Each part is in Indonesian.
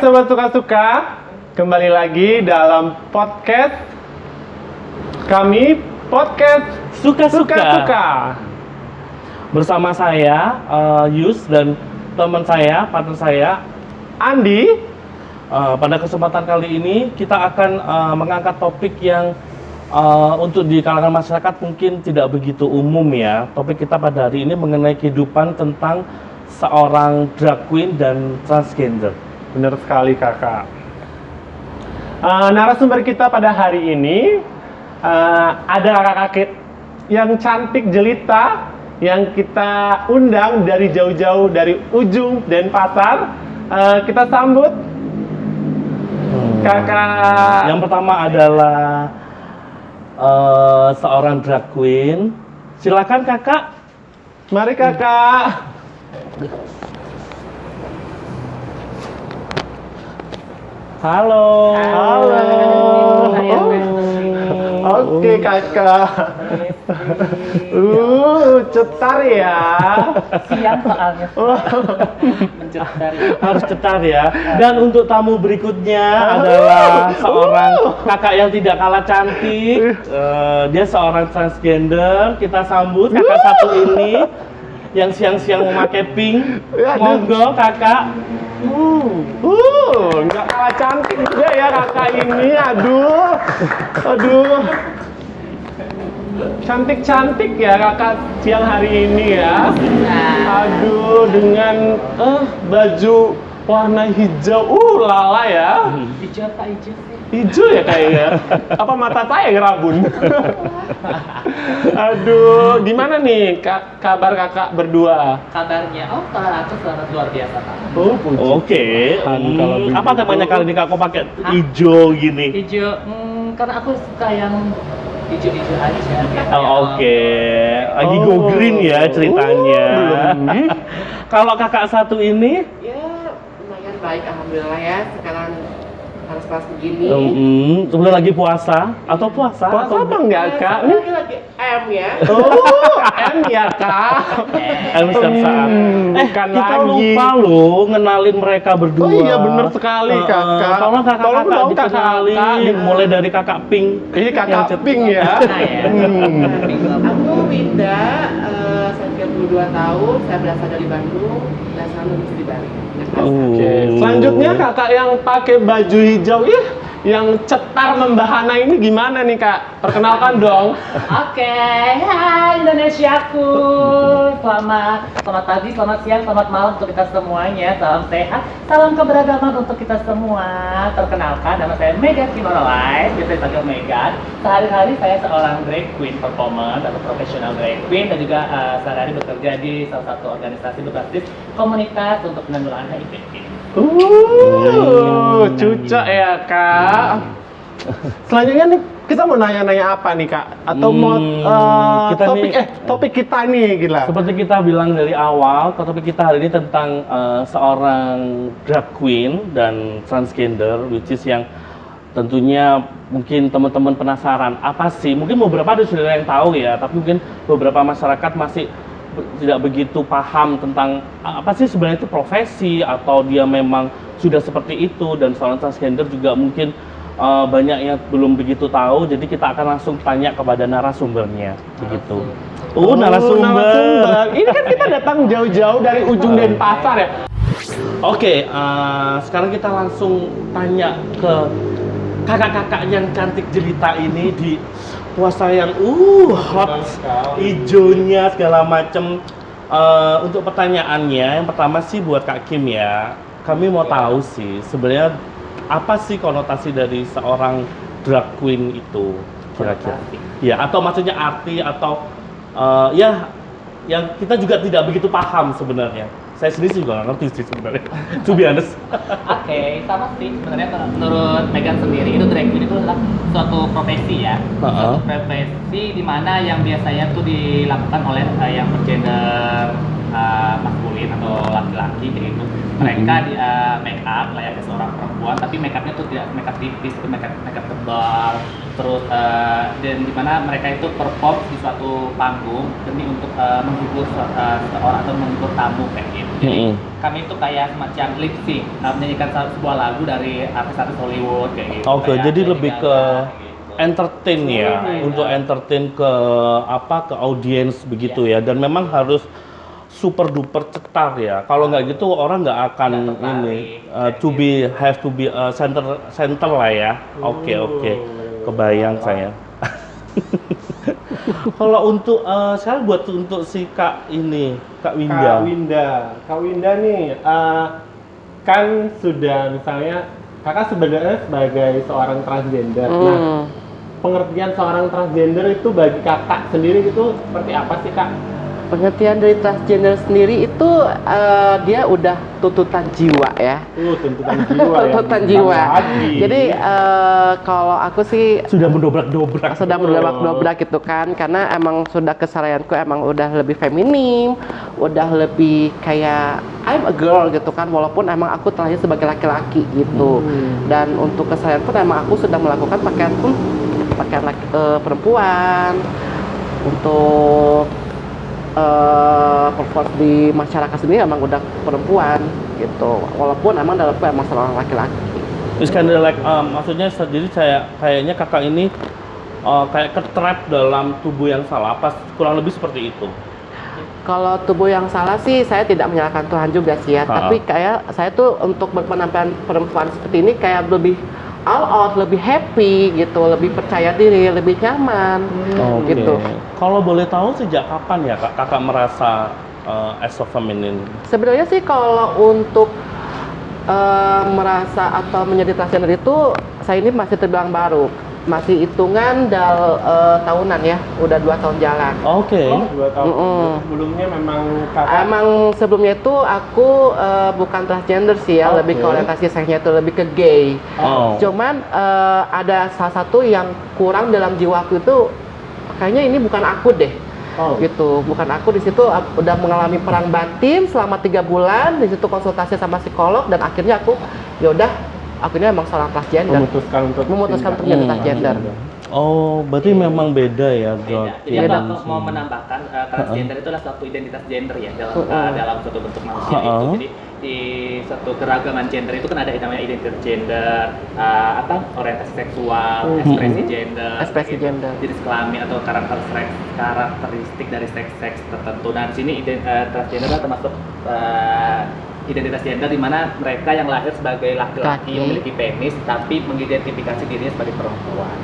Sobat Suka-Suka, kembali lagi dalam podcast kami, podcast Suka-Suka. Bersama saya, Yus, dan teman saya, partner saya, Andi. Pada kesempatan kali ini kita akan mengangkat topik yang untuk di kalangan masyarakat mungkin tidak begitu umum ya. Topik kita pada hari ini mengenai kehidupan tentang seorang drag queen dan transgender. Benar sekali kakak. Narasumber kita pada hari ini ada kakak-kakak yang cantik jelita yang kita undang dari jauh-jauh dari ujung Denpasar. Kita sambut kakak. Yang pertama adalah seorang drag queen. Silakan kakak. Mari kakak. Halo. Oke kakak. Cetar ya. Siang soalnya. Mencetar. Harus cetar ya. Dan untuk tamu berikutnya adalah seorang kakak yang tidak kalah cantik. Dia seorang transgender. Kita sambut kakak satu ini yang siang-siang memakai pink. Monggo kakak. Nggak kalah cantik juga ya kakak ini. Aduh. Cantik-cantik ya kakak siang hari ini ya. Aduh, dengan baju warna hijau. Lala ya. Hijau apa hijau? Hijau ya kayaknya. Apa mata saya yang rabun? Aduh, gimana nih kabar kakak berdua? Kabarnya, kalau aku sangat luar biasa Pak. Oke. Kalau begitu. Apa temanya kali ini kak? Kok pakai hijau gini? Hijau, karena aku suka yang hijau-hijau aja. Oke. Lagi go green ya ceritanya. Kalau kakak satu ini? Ya, lumayan baik, alhamdulillah ya. Sekarang panas-panas begini. Sebenarnya lagi puasa atau puasa? Puasa apa enggak kak? Ini lagi M ya. M ya kak. Setiap saat. Bukan Kita lagi. lupa loh ngenalin mereka berdua. Oh iya bener sekali kakak. Tolong kakak-kakak dong, dikenalin, mulai dari kakak Pink. Ini kakak Pink ya. Aku Winda, saya 32 tahun, saya berasal dari Bandung dan selalu di Bali. Oke. Selanjutnya kakak yang pakai baju hijau yang cetar membahana ini gimana nih kak? Perkenalkan dong. Oke, hai Indonesiaku. Selamat pagi, selamat siang, selamat malam untuk kita semuanya. Salam sehat, salam keberagaman untuk kita semua. Perkenalkan, nama saya Megan Kinorolai, biasa dipanggil Megan. Sehari-hari saya seorang drag queen performer atau profesional drag queen dan juga sehari-hari bekerja di salah satu organisasi berbasis komunitas untuk penanggulangan HIV. Cucok ya kak. Selanjutnya nih kita mau nanya-nanya apa nih kak? Atau mau topik kita nih gila. Seperti kita bilang dari awal, topik kita hari ini tentang seorang drag queen dan transgender, which is yang tentunya mungkin teman-teman penasaran apa sih? Mungkin beberapa ada sudah yang tahu ya, tapi mungkin beberapa masyarakat masih tidak begitu paham tentang apa sih sebenarnya itu profesi atau dia memang sudah seperti itu, dan seorang transgender juga mungkin banyak yang belum begitu tahu. Jadi kita akan langsung tanya kepada narasumbernya begitu. Narasumber. Ini kan kita datang jauh-jauh dari ujung Denpasar ya. Oke, sekarang kita langsung tanya ke kakak-kakak yang cantik jelita ini di puasa yang hot, hijaunya segala macem. Untuk pertanyaannya, yang pertama sih buat Kak Kim ya. Kami mau tahu sih sebenarnya apa sih konotasi dari seorang drag queen itu kira-kira? Ya, atau maksudnya arti atau ya yang kita juga tidak begitu paham sebenarnya. Saya sendiri juga nggak ngerti sih sebenarnya, to be honest. Oke, sama sih sebenarnya menurut Megan sendiri itu drag queen itu adalah suatu profesi ya. Suatu profesi di mana yang biasanya tuh dilakukan oleh yang bergender maskulin atau laki-laki. laki-laki gitu. Mereka di make up layaknya seorang perempuan, tapi make upnya tuh tidak make up tipis, tapi make up tebal. Terus dan dimana mereka itu perform di suatu panggung demi untuk menghibur seseorang atau menghibur tamu kayak gitu. Jadi kami itu kayak semacam lip sync, menyanyikan sebuah lagu dari artis-artis Hollywood kayak gitu. Oke, Kayak jadi Lady lebih Gaga, ke gitu. entertain ya, Iya. untuk entertain ke ke audiens begitu ya, dan memang harus super duper cetar ya. Kalau nggak gitu orang nggak akan Nggak tertarik, ini kayak to be have to be center lah ya. Oke, kebayang saya. Kalau untuk saya buat untuk si Kak Winda. Kak Winda nih kan sudah misalnya kakak sebenarnya sebagai seorang transgender. Nah, pengertian seorang transgender itu bagi kakak sendiri itu seperti apa sih Kak? Pengertian dari transgender sendiri itu dia udah tuntutan jiwa ya. Tuntutan jiwa ya. Tuntutan jiwa. Lagi. Jadi kalau aku sih Sudah mendobrak-dobrak. sudah mendobrak-dobrak gitu kan, karena emang sudah keseharianku emang udah lebih feminim, udah lebih kayak I'm a girl gitu kan, walaupun emang aku terlahir sebagai laki-laki gitu. Dan untuk keseharian pun emang aku sudah melakukan pakaian perempuan untuk perform di masyarakat sendiri emang udah perempuan gitu, walaupun emang dalamku emang seorang laki-laki. It's kind of like maksudnya jadi kayaknya kakak ini kayak ketrap dalam tubuh yang salah, pas kurang lebih seperti itu. Kalau tubuh yang salah sih saya tidak menyalahkan Tuhan juga sih ya, tapi kayak saya tuh untuk berpenampilan perempuan seperti ini kayak lebih all out, lebih happy gitu, lebih percaya diri, lebih nyaman gitu. Kalau boleh tahu sejak kapan ya kakak merasa as a feminine? Sebenarnya sih kalau untuk merasa atau menjadi transgender itu saya ini masih terbilang baru, masih hitungan tahunan ya, udah 2 tahun jalan. Oke. 2 tahun. Sebelumnya memang kakak Emang sebelumnya itu aku bukan transgender sih ya, lebih ke orientasi seksnya itu lebih ke gay. Cuman ada salah satu yang kurang dalam jiwaku itu, kayaknya ini bukan aku deh. Gitu, bukan aku. Di situ udah mengalami perang batin selama 3 bulan, di situ konsultasi sama psikolog, dan akhirnya aku yaudah, akhirnya emang seorang transgender. Memutuskan untuk menjadi transgender. Oh, berarti memang beda ya, Dok. Jadi aku mau menambahkan transgender itu adalah suatu identitas gender ya dalam suatu bentuk manusia itu. Jadi di suatu keragaman gender itu kan ada yang namanya identitas gender, orientasi seksual, ekspresi gender, jenis kelamin atau karakteristik dari seks tertentu. Nah, di sini transgender adalah termasuk identitas gender di mana mereka yang lahir sebagai laki-laki memiliki penis tapi mengidentifikasi dirinya sebagai perempuan.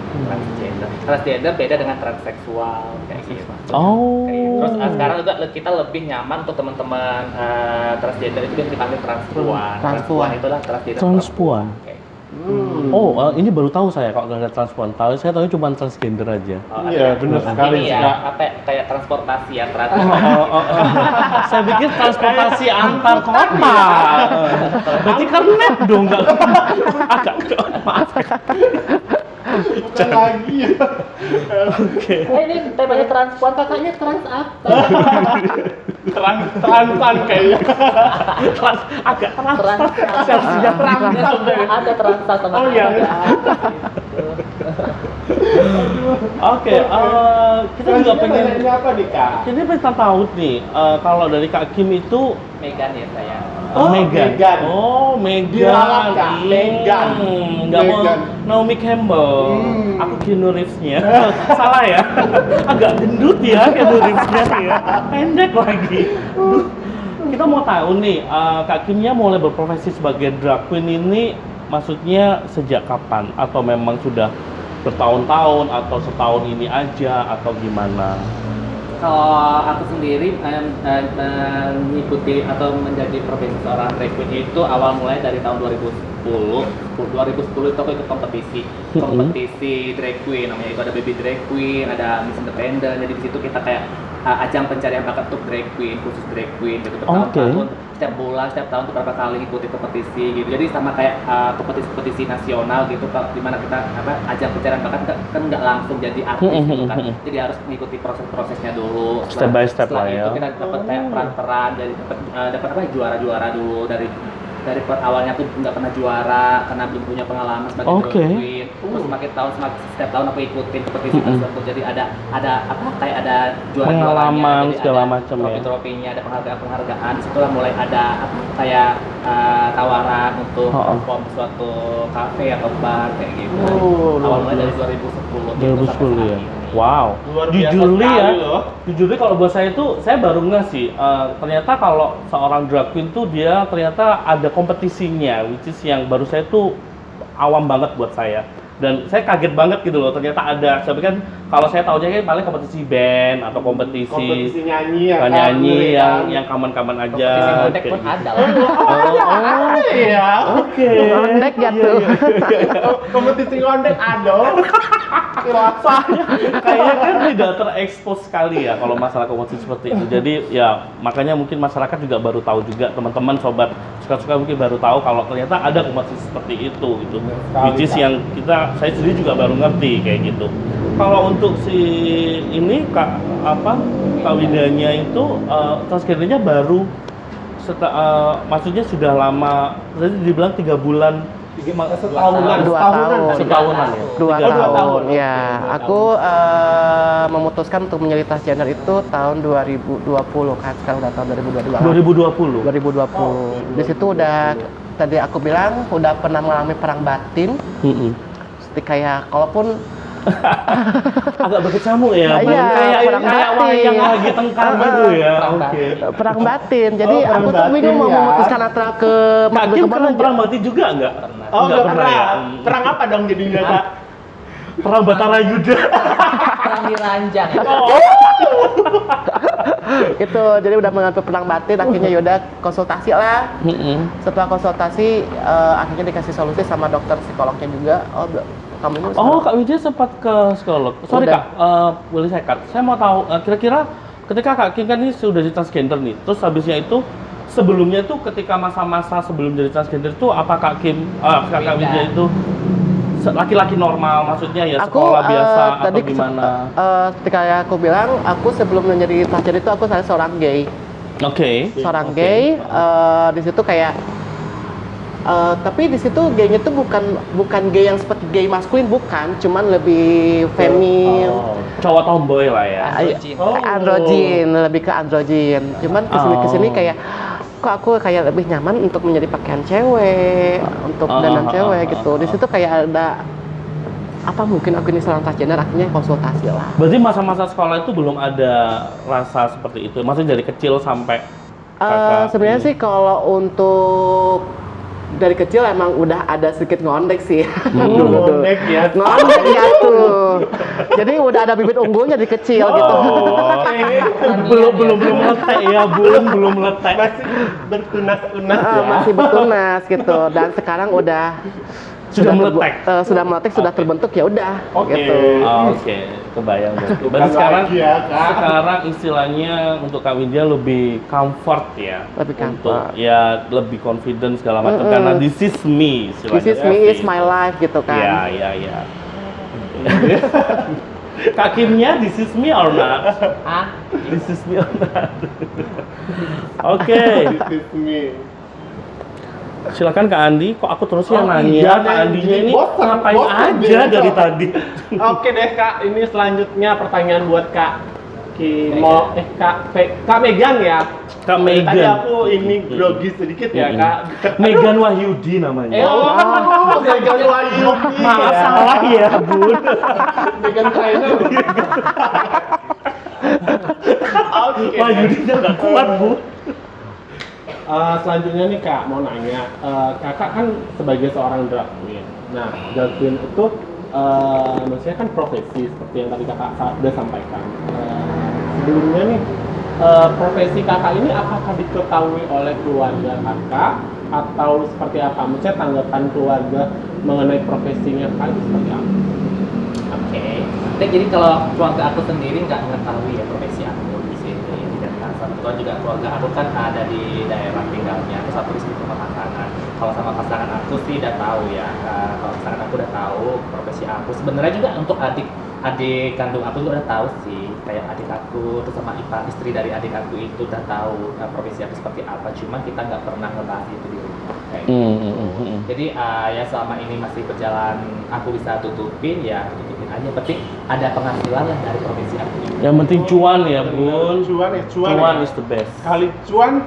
Transgender beda dengan transseksual kayak gitu. Terus sekarang juga kita lebih nyaman untuk teman-teman transgender itu yang dipanggil transpuan. Transpuan itulah transgender. Transpuan. Ini baru tahu saya kalau nggak ada transpuan. Saya tahu cuma transgender aja. Iya, benar sekali. Ini ya, kayak transportasi ya, Saya pikir transportasi antar kota. Berarti kan net dong, nggak agak maaf. Bukan lagi ya. Ini temanya transpuan, kakaknya trans apa? Transan kayaknya. Agak trans. Ada transa sama Oke, kita juga pengen. Ini apa nih Kak? Jadi pengen tahu nih, kalau dari Kak Kim itu Megan ya saya. Megan. Oh, Megan. Diralat, Kak. Megan. Nggak mau Megan. Naomi Campbell. Aku Keanu Reeves-nya. Salah ya? Agak gendut ya Keanu Reeves-nya ya. Pendek lagi. Duh. Kita mau tahu nih, Kak Kimnya mulai berprofesi sebagai drag queen ini maksudnya sejak kapan? Atau memang sudah bertahun-tahun atau setahun ini aja atau gimana? Kalau aku sendiri mengikuti atau menjadi profesi seorang drag queen itu awal mulai dari tahun 2010. 2010 itu aku ikut kompetisi drag queen, namanya itu ada Baby Drag Queen, ada Miss Independent. Jadi di situ kita kayak ajang pencarian bakat untuk drag queen, khusus drag queen gitu bertahun-tahun. setiap bulan, setiap tahun tuh berapa kali ikuti kompetisi gitu. Jadi sama kayak kompetisi-kompetisi nasional gitu, di mana kita ajang pencarian bakat kan nggak langsung jadi artis gitu kan. Jadi harus mengikuti proses-prosesnya dulu. Step by step setelah lah ya. itu kita dapat kayak peran-peran, jadi dapat juara-juara dulu dari awalnya tuh nggak pernah juara karena belum punya pengalaman sebagai drag queen. Terus setiap tahun aku ikutin kompetisi tersebut. Jadi ada kayak ada pengalaman segala macam ya. Trofi-trofinya, ada penghargaan. Disitulah mulai ada kayak tawaran untuk perform di suatu kafe atau bar kayak gitu. Awal mulai dari 2010. 2010 ya. Wow. Luar biasa Jujur sekali ya. loh. Jujur kalau buat saya itu saya baru nggak sih. Ternyata kalau seorang drag queen tuh dia ternyata ada kompetisinya, which is yang baru saya tuh awam banget buat saya. Dan saya kaget banget gitu loh, ternyata ada. Saya pikir kan kalau saya tahunya kan paling kompetisi band atau kompetisi nyanyi ya, nyanyi yang kaman-kaman aja. Kompetisi ngondek pun kayak ada gitu. lah. Iya. Oke. Ngondek gak tuh? Kompetisi ngondek ada. Kayaknya kan tidak terekspos sekali ya kalau masalah kompetisi seperti itu. Jadi ya makanya mungkin masyarakat juga baru tahu juga, teman-teman sobat suka-suka mungkin baru tahu kalau ternyata ada kompetisi seperti itu gitu. Which is yang saya sendiri juga baru ngerti kayak gitu. Kalau untuk si ini Kak Widanya itu transgendernya baru maksudnya sudah lama, tadi dibilang 3 bulan. Setahunan. 2 tahun. Setahunan ya? 2 tahun. tahun, ya. Aku memutuskan untuk menjadi transgender itu tahun 2020 kan, sekarang udah tahun 2022. 2020. 2020. Di situ udah, tadi aku bilang udah pernah mengalami perang batin. Seperti kayak, kalaupun agak berkecamuk ya, Iya, perang kayak batin. wayang lagi tengkar gitu ya. Oke. perang batin. Jadi perang aku tuh batin bingung mau ya. memutuskan antara ke Kak Kim kemana pernah aja. perang batin juga nggak? Oh, nggak pernah. ya? Perang apa dong jadinya, Kak? Perang Batara Yuda. Perang di ranjang. Gitu, jadi udah mengambil perang batin, akhirnya yaudah konsultasi lah. Setelah konsultasi, akhirnya dikasih solusi sama dokter psikolognya juga. Kamu ini Oh, Kak Widya sempat ke psikolog. Sorry Udah. Kak, boleh saya cut. Saya mau tahu kira-kira ketika Kak Kim kan ini sudah jadi transgender nih, terus habisnya itu sebelumnya itu ketika masa-masa sebelum jadi transgender itu apa Kak Widya itu laki-laki normal, maksudnya ya sekolah biasa atau gimana? Ketika aku bilang, aku sebelum menjadi transgender itu aku seorang gay. Oke. Seorang gay, di situ kayak tapi di situ gaynya tuh bukan gay yang seperti gay maskulin, bukan, cuman lebih femi, Cowok tomboy lah ya. androgyn, lebih ke androgyn. Cuman kesini kayak kok aku kayak lebih nyaman untuk menjadi pakaian cewek, untuk dandan cewek gitu. Di situ kayak ada apa mungkin aku ini seorang transgender, akhirnya konsultasi lah. Berarti masa-masa sekolah itu belum ada rasa seperti itu, maksudnya dari kecil sampai Sebenarnya sih kalau untuk dari kecil emang udah ada sedikit ngondek sih. Ngondek ya. Ngondek ya tuh. Jadi udah ada bibit unggulnya di kecil gitu. belum meletek ya belum meletek. Masih bertunas-tunas ya. Masih bertunas gitu. Dan sekarang udah Sudah meletek. Sudah meletek, sudah terbentuk, ya udah Oke. gitu. Oke, kebayang berarti. Bukan Berarti sekarang lagi ya, Kak. sekarang istilahnya untuk Kak Widya lebih comfort ya. Lebih Untuk comfort. ya lebih confident segala macam karena this is me istilahnya. This is me, is my life gitu kan. Ya. Kak Kimnya this is me or not? This is me or not? Oke. This is me. Silakan Kak Andi, kok aku terus yang nanya? iya, Kak Andinya ini bosen ngapain deh, aja dari Kak. tadi? Oke deh Kak, ini selanjutnya pertanyaan buat Kak Kak Megan ya. Kak Tadi Megan. aku ini grogi sedikit ya Kak. Megan Wahyudi namanya. Megan Wahyudi. Maaf ya. salah ya, Bun. Megan Trainor. Oke. Wahyudinya nggak kuat, Bu. Selanjutnya nih Kak, mau nanya, Kakak kan sebagai seorang drag queen. Nah, drag queen itu maksudnya kan profesi seperti yang tadi Kakak sudah sampaikan. Sebelumnya nih, profesi Kakak ini apakah diketahui oleh keluarga Kakak atau seperti apa? Maksudnya tanggapan keluarga mengenai profesinya Kakak itu seperti apa? Oke. Jadi kalau keluarga aku sendiri nggak mengetahui ya profesi aku di sini. kebetulan juga keluarga aku kan ada di daerah tinggalnya, terus aku di sini sama pasangan. Kalau sama pasangan aku sih udah tahu ya, kalau pasangan aku udah tahu profesi aku. Sebenarnya juga untuk adik kandung aku juga udah tahu sih, kayak adik aku terus sama istri dari adik aku itu udah tahu profesi aku seperti apa, cuma kita nggak pernah ngebahas itu di rumah kayak gitu. Jadi ya selama ini masih berjalan, aku bisa tutupin ya, tutupin aja, penting ada penghasilan lah dari profesi aku ini. Yang penting cuan ya, Bun. Cuan is the best. Kali cuan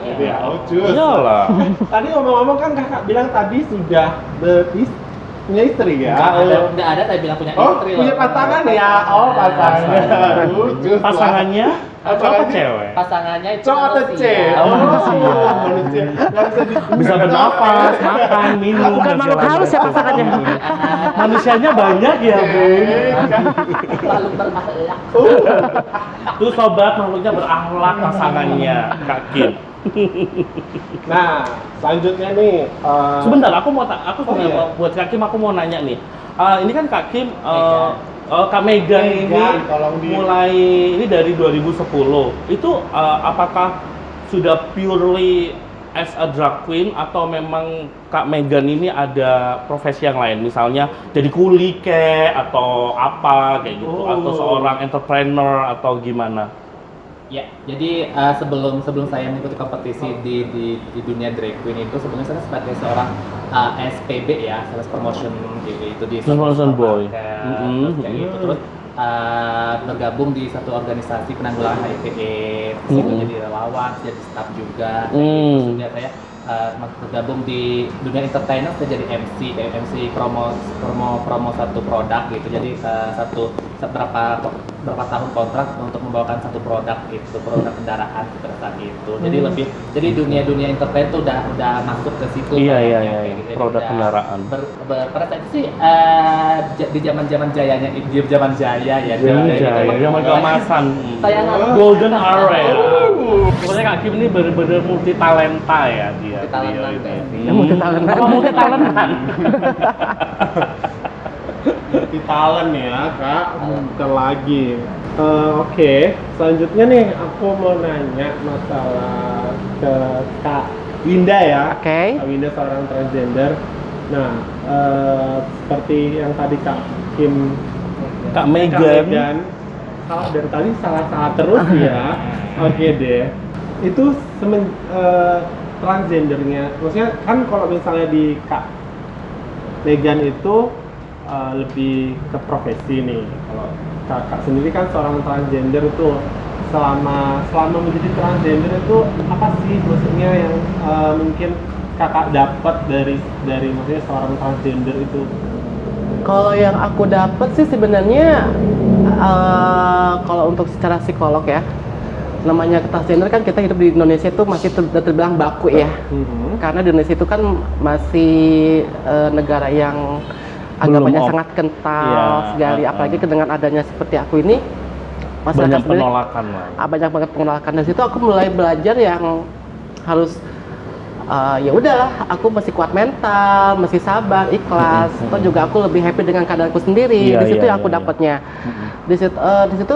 gitu ya. Oh, cus. Iyalah. Tadi ngomong-ngomong kan kakak bilang tadi sudah punya istri ya? Nggak ada, saya bilang punya Oh, istri punya loh. pasangan ya? Oh, pasangan. Cus. Pasangannya cowok apa cewek? Pasangannya itu Cowok atau cewek? Oh, manusia. Nggak bisa Bisa bernafas, makan, minum. Bukan dan makhluk segala halus ya macam. pasangannya. Manusianya banyak ya, Bun. Makhluk berakhlak. Tuh sobat, makhluknya berakhlak pasangannya, Kak Kim. Nah, selanjutnya nih. Sebentar, aku sebenarnya iya. buat Kak Kim aku mau nanya nih. Ini kan Kak Kim, Kak Megan ini tolong mulai ini dari 2010. Itu apakah sudah purely as a drag queen atau memang Kak Megan ini ada profesi yang lain, misalnya jadi kuli atau apa kayak gitu, atau seorang entrepreneur atau gimana? Ya, jadi sebelum saya mengikuti kompetisi di dunia drag queen itu, sebenarnya saya sebagai seorang SPB ya, sales promotion gitu di Promotion boy. terus kayak gitu, terus bergabung di satu organisasi penanggulangan HIV/AIDS, itu jadi relawan, jadi staff juga. Terus juga saya bergabung di dunia entertainer, saya jadi MC, kayak MC promo satu produk gitu. Jadi berapa tahun kontrak untuk membawakan satu produk itu, produk kendaraan pada saat itu. Jadi dunia entertain itu udah masuk ke situ. Iya. Gitu. Produk Udah kendaraan. pada saat itu sih di zaman jayanya, di zaman jaya ya. Zaman keemasan. Saya Golden era. Pokoknya Kak Kim ini benar-benar multi talenta ya dia. Multi-talentan, Dia ya. ini. Multi talentan. Apa multi talentan? Di talent ya, Kak. Bukan lagi. Oke, selanjutnya nih aku mau nanya masalah ke Kak Winda ya. Oke. Kak Winda seorang transgender. Nah, seperti yang tadi Kak Kim, Kak Megan. Salah dari tadi salah terus ya. Oke deh. Itu transgendernya, maksudnya kan kalau misalnya di Kak Megan itu lebih ke profesi nih. Kalau kakak sendiri kan seorang transgender itu selama menjadi transgender itu apa sih maksudnya yang mungkin kakak dapat dari maksudnya seorang transgender itu? Kalau yang aku dapat sih sebenarnya kalau untuk secara psikolog ya, namanya transgender kan kita hidup di Indonesia itu masih terbilang baku ya. Karena di Indonesia itu kan masih negara yang agamanya sangat kental sekali, apalagi dengan adanya seperti aku ini Banyak penolakan lah. banyak banget penolakan. Dari situ aku mulai belajar yang harus ya udahlah, aku masih kuat mental, masih sabar, ikhlas. Atau juga aku lebih happy dengan keadaanku sendiri. Di situ yang aku dapatnya. Di situ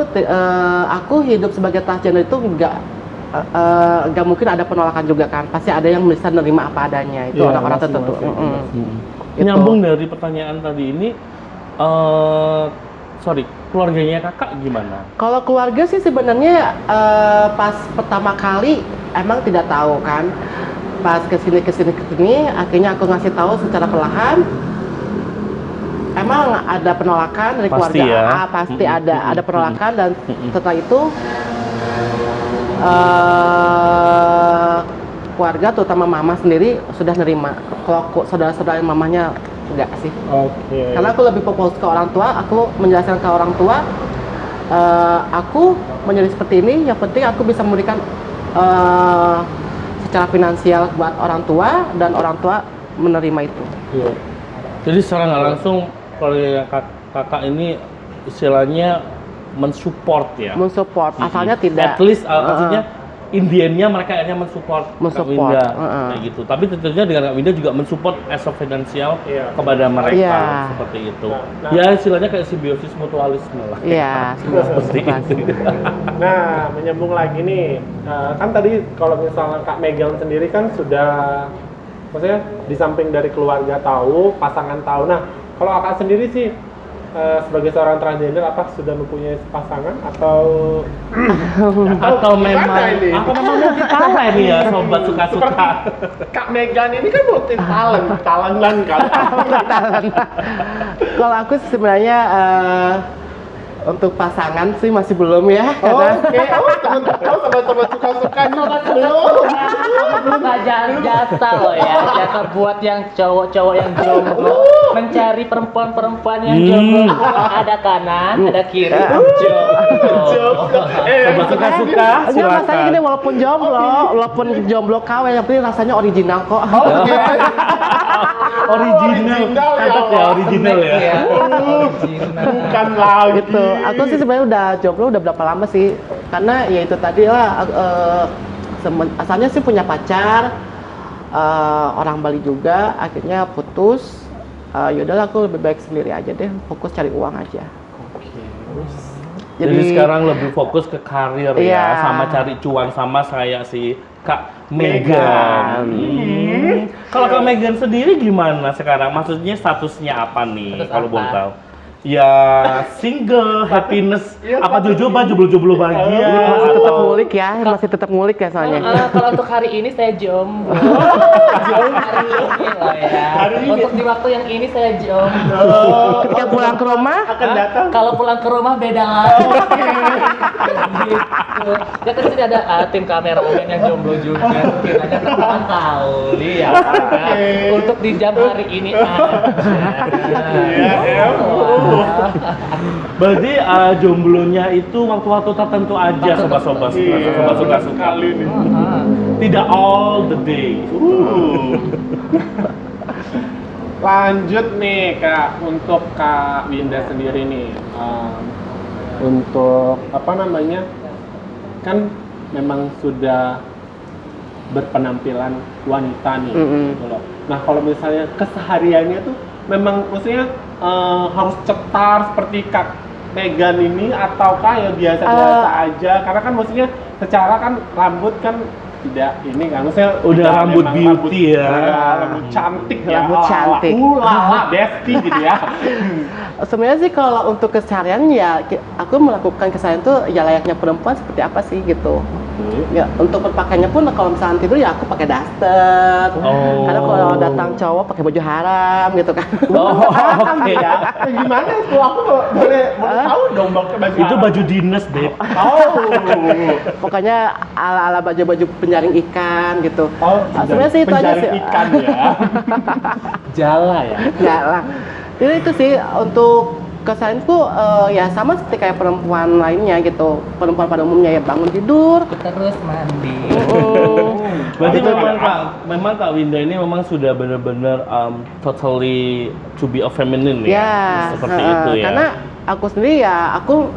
aku hidup sebagai transgender itu nggak mungkin ada penolakan juga kan. Pasti ada yang bisa nerima apa adanya. Itu orang-orang tertentu. Gitu. Nyambung dari pertanyaan tadi ini, keluarganya kakak gimana? Kalau keluarga sih sebenarnya pas pertama kali emang tidak tahu kan. Pas kesini, akhirnya aku ngasih tahu secara perlahan. Emang ada penolakan dari Pasti keluarga, ya. Pasti ada penolakan, dan setelah itu keluarga terutama mama sendiri sudah nerima. Kalau saudara-saudara mamanya enggak sih. Oke. Karena aku lebih fokus ke orang tua, aku menjelaskan ke orang tua, aku menjadi seperti ini, yang penting aku bisa memberikan secara finansial buat orang tua, dan orang tua menerima itu. Iya. Jadi secara nggak langsung keluarga kakak ini istilahnya mensupport ya. Mensupport, asalnya tidak. At least maksudnya Indiannya mereka akhirnya mensupport Kak Mensupport, Winda heeh. kayak gitu. Tapi tentunya dengan Kak Winda juga mensupport as a financial Iya. kepada mereka Iya. seperti itu. Nah. Ya istilahnya kayak simbiosis mutualisme lah. Iya, Seperti itu. Nah, menyambung lagi nih, kan tadi kalau misalnya Kak Megan sendiri kan sudah, maksudnya di samping dari keluarga tahu, pasangan tahu. Nah, kalau Kakak sendiri sih sebagai seorang transgender, apa sudah mempunyai pasangan atau Atau memang gimana ini? multi talent ya sobat suka-suka. Kak Megan ini kan multi talentan kan? Kalau aku sih sebenarnya untuk pasangan sih masih belum ya, karena Sobat-sobat suka-suka Buka jasa loh ya, jasa buat yang cowok-cowok yang jomblo mencari perempuan-perempuan yang jomblo. Ada kanan, ada kiri, jomblo. Sobat suka-suka enggak masalahnya gini, silakan. walaupun jomblo KW, yang penting rasanya original kok. Original, catat ya original ya. Iya, original. bukan lagi. Gitu. Aku sih sebenarnya udah jomblo udah berapa lama sih? Karena ya itu tadi lah, asalnya sih punya pacar, orang Bali juga, akhirnya putus. Yaudahlah aku lebih baik sendiri aja deh, fokus cari uang aja. Jadi sekarang lebih fokus ke karir Iya. ya, sama cari cuan sama saya si Kak Megan. Kalau Kak Megan sendiri gimana sekarang? Maksudnya statusnya apa nih? Status Kalau apa? boleh tahu. Ya single, happiness, apa jomblo bahagia? Masih tetap atau- ngulik ya, masih tetap ngulik ya soalnya. Kalau untuk hari ini saya jomblo. Hari ini loh ya. Untuk di waktu yang ini saya jomblo. Ketika pulang ke rumah, Akan datang. Kalau pulang ke rumah beda lagi. Gitu. Ya kan sini ada tim kameramen yang jomblo juga. Mungkin aja teman tahu dia. Untuk di jam hari ini aja. Berarti jomblonya itu waktu-waktu tertentu aja sobat-sobat suka-suka. Kali ini. Tidak all the day. Lanjut nih Kak, untuk Kak Winda sendiri nih, untuk apa namanya, kan memang sudah berpenampilan wanita nih, gitu loh. Nah kalau misalnya kesehariannya tuh memang maksudnya harus cetar seperti Kak Megan ini, ataukah ya biasa-biasa aja? Karena kan maksudnya secara kan rambut kan tidak ini kan, maksudnya Udah tidak rambut memang beauty ya. rambut cantik ya, Rambut cantik. Besti gitu ya. sebenarnya sih kalau untuk keseharian ya aku melakukan keseharian tuh ya layaknya perempuan seperti apa sih gitu. Ya untuk berpakaiannya pun kalau misalnya tidur ya aku pakai daster. Oh. Karena kalau datang cowok pakai baju haram gitu kan. Oh, oke. Ya, gimana itu? Aku boleh tahu dong pakai baju Itu Arab. baju dinas, Beb. Pokoknya ala-ala baju-baju penjaring ikan gitu. Sebenarnya sih itu aja penjaring sih. ikan ya. Jala ya. Ya lah. Jadi itu sih untuk keseharianku ya sama seperti kayak perempuan lainnya gitu. Perempuan pada umumnya ya bangun tidur. Terus mandi. Berarti Itu memang Kak Winda ini memang sudah benar-benar totally to be a feminine ya. Ya, Seperti itu ya. Karena aku sendiri ya aku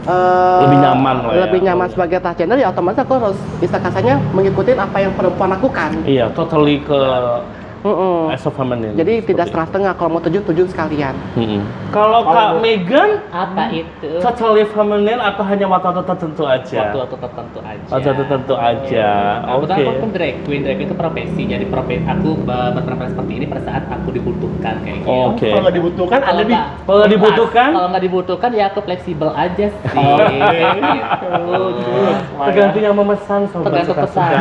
Lebih nyaman lah ya. lebih nyaman sebagai transgender ya otomatis aku harus bisa kasarnya mengikuti apa yang perempuan lakukan. Iya, totally ke Mm-mm. as a feminine. Jadi tidak Seperti setengah-setengah, kalau mau tujuan sekalian. itu. Kalau Kak Megan Apa itu? totally feminine atau hanya waktu tertentu aja? Waktu tertentu aja. Waktu tertentu aja. Kebetulan Oke. aku kan drag queen itu profesi. Jadi aku berpenampilan seperti ini pada saat aku dibutuhkan kayak gitu. Oke. Kalau nggak dibutuhkan Kalau ada di nggak- Kalau nggak dibutuhkan? Kalau nggak dibutuhkan ya aku fleksibel aja sih. Tergantung yang memesan sobat Tergantung suka-suka. pesan.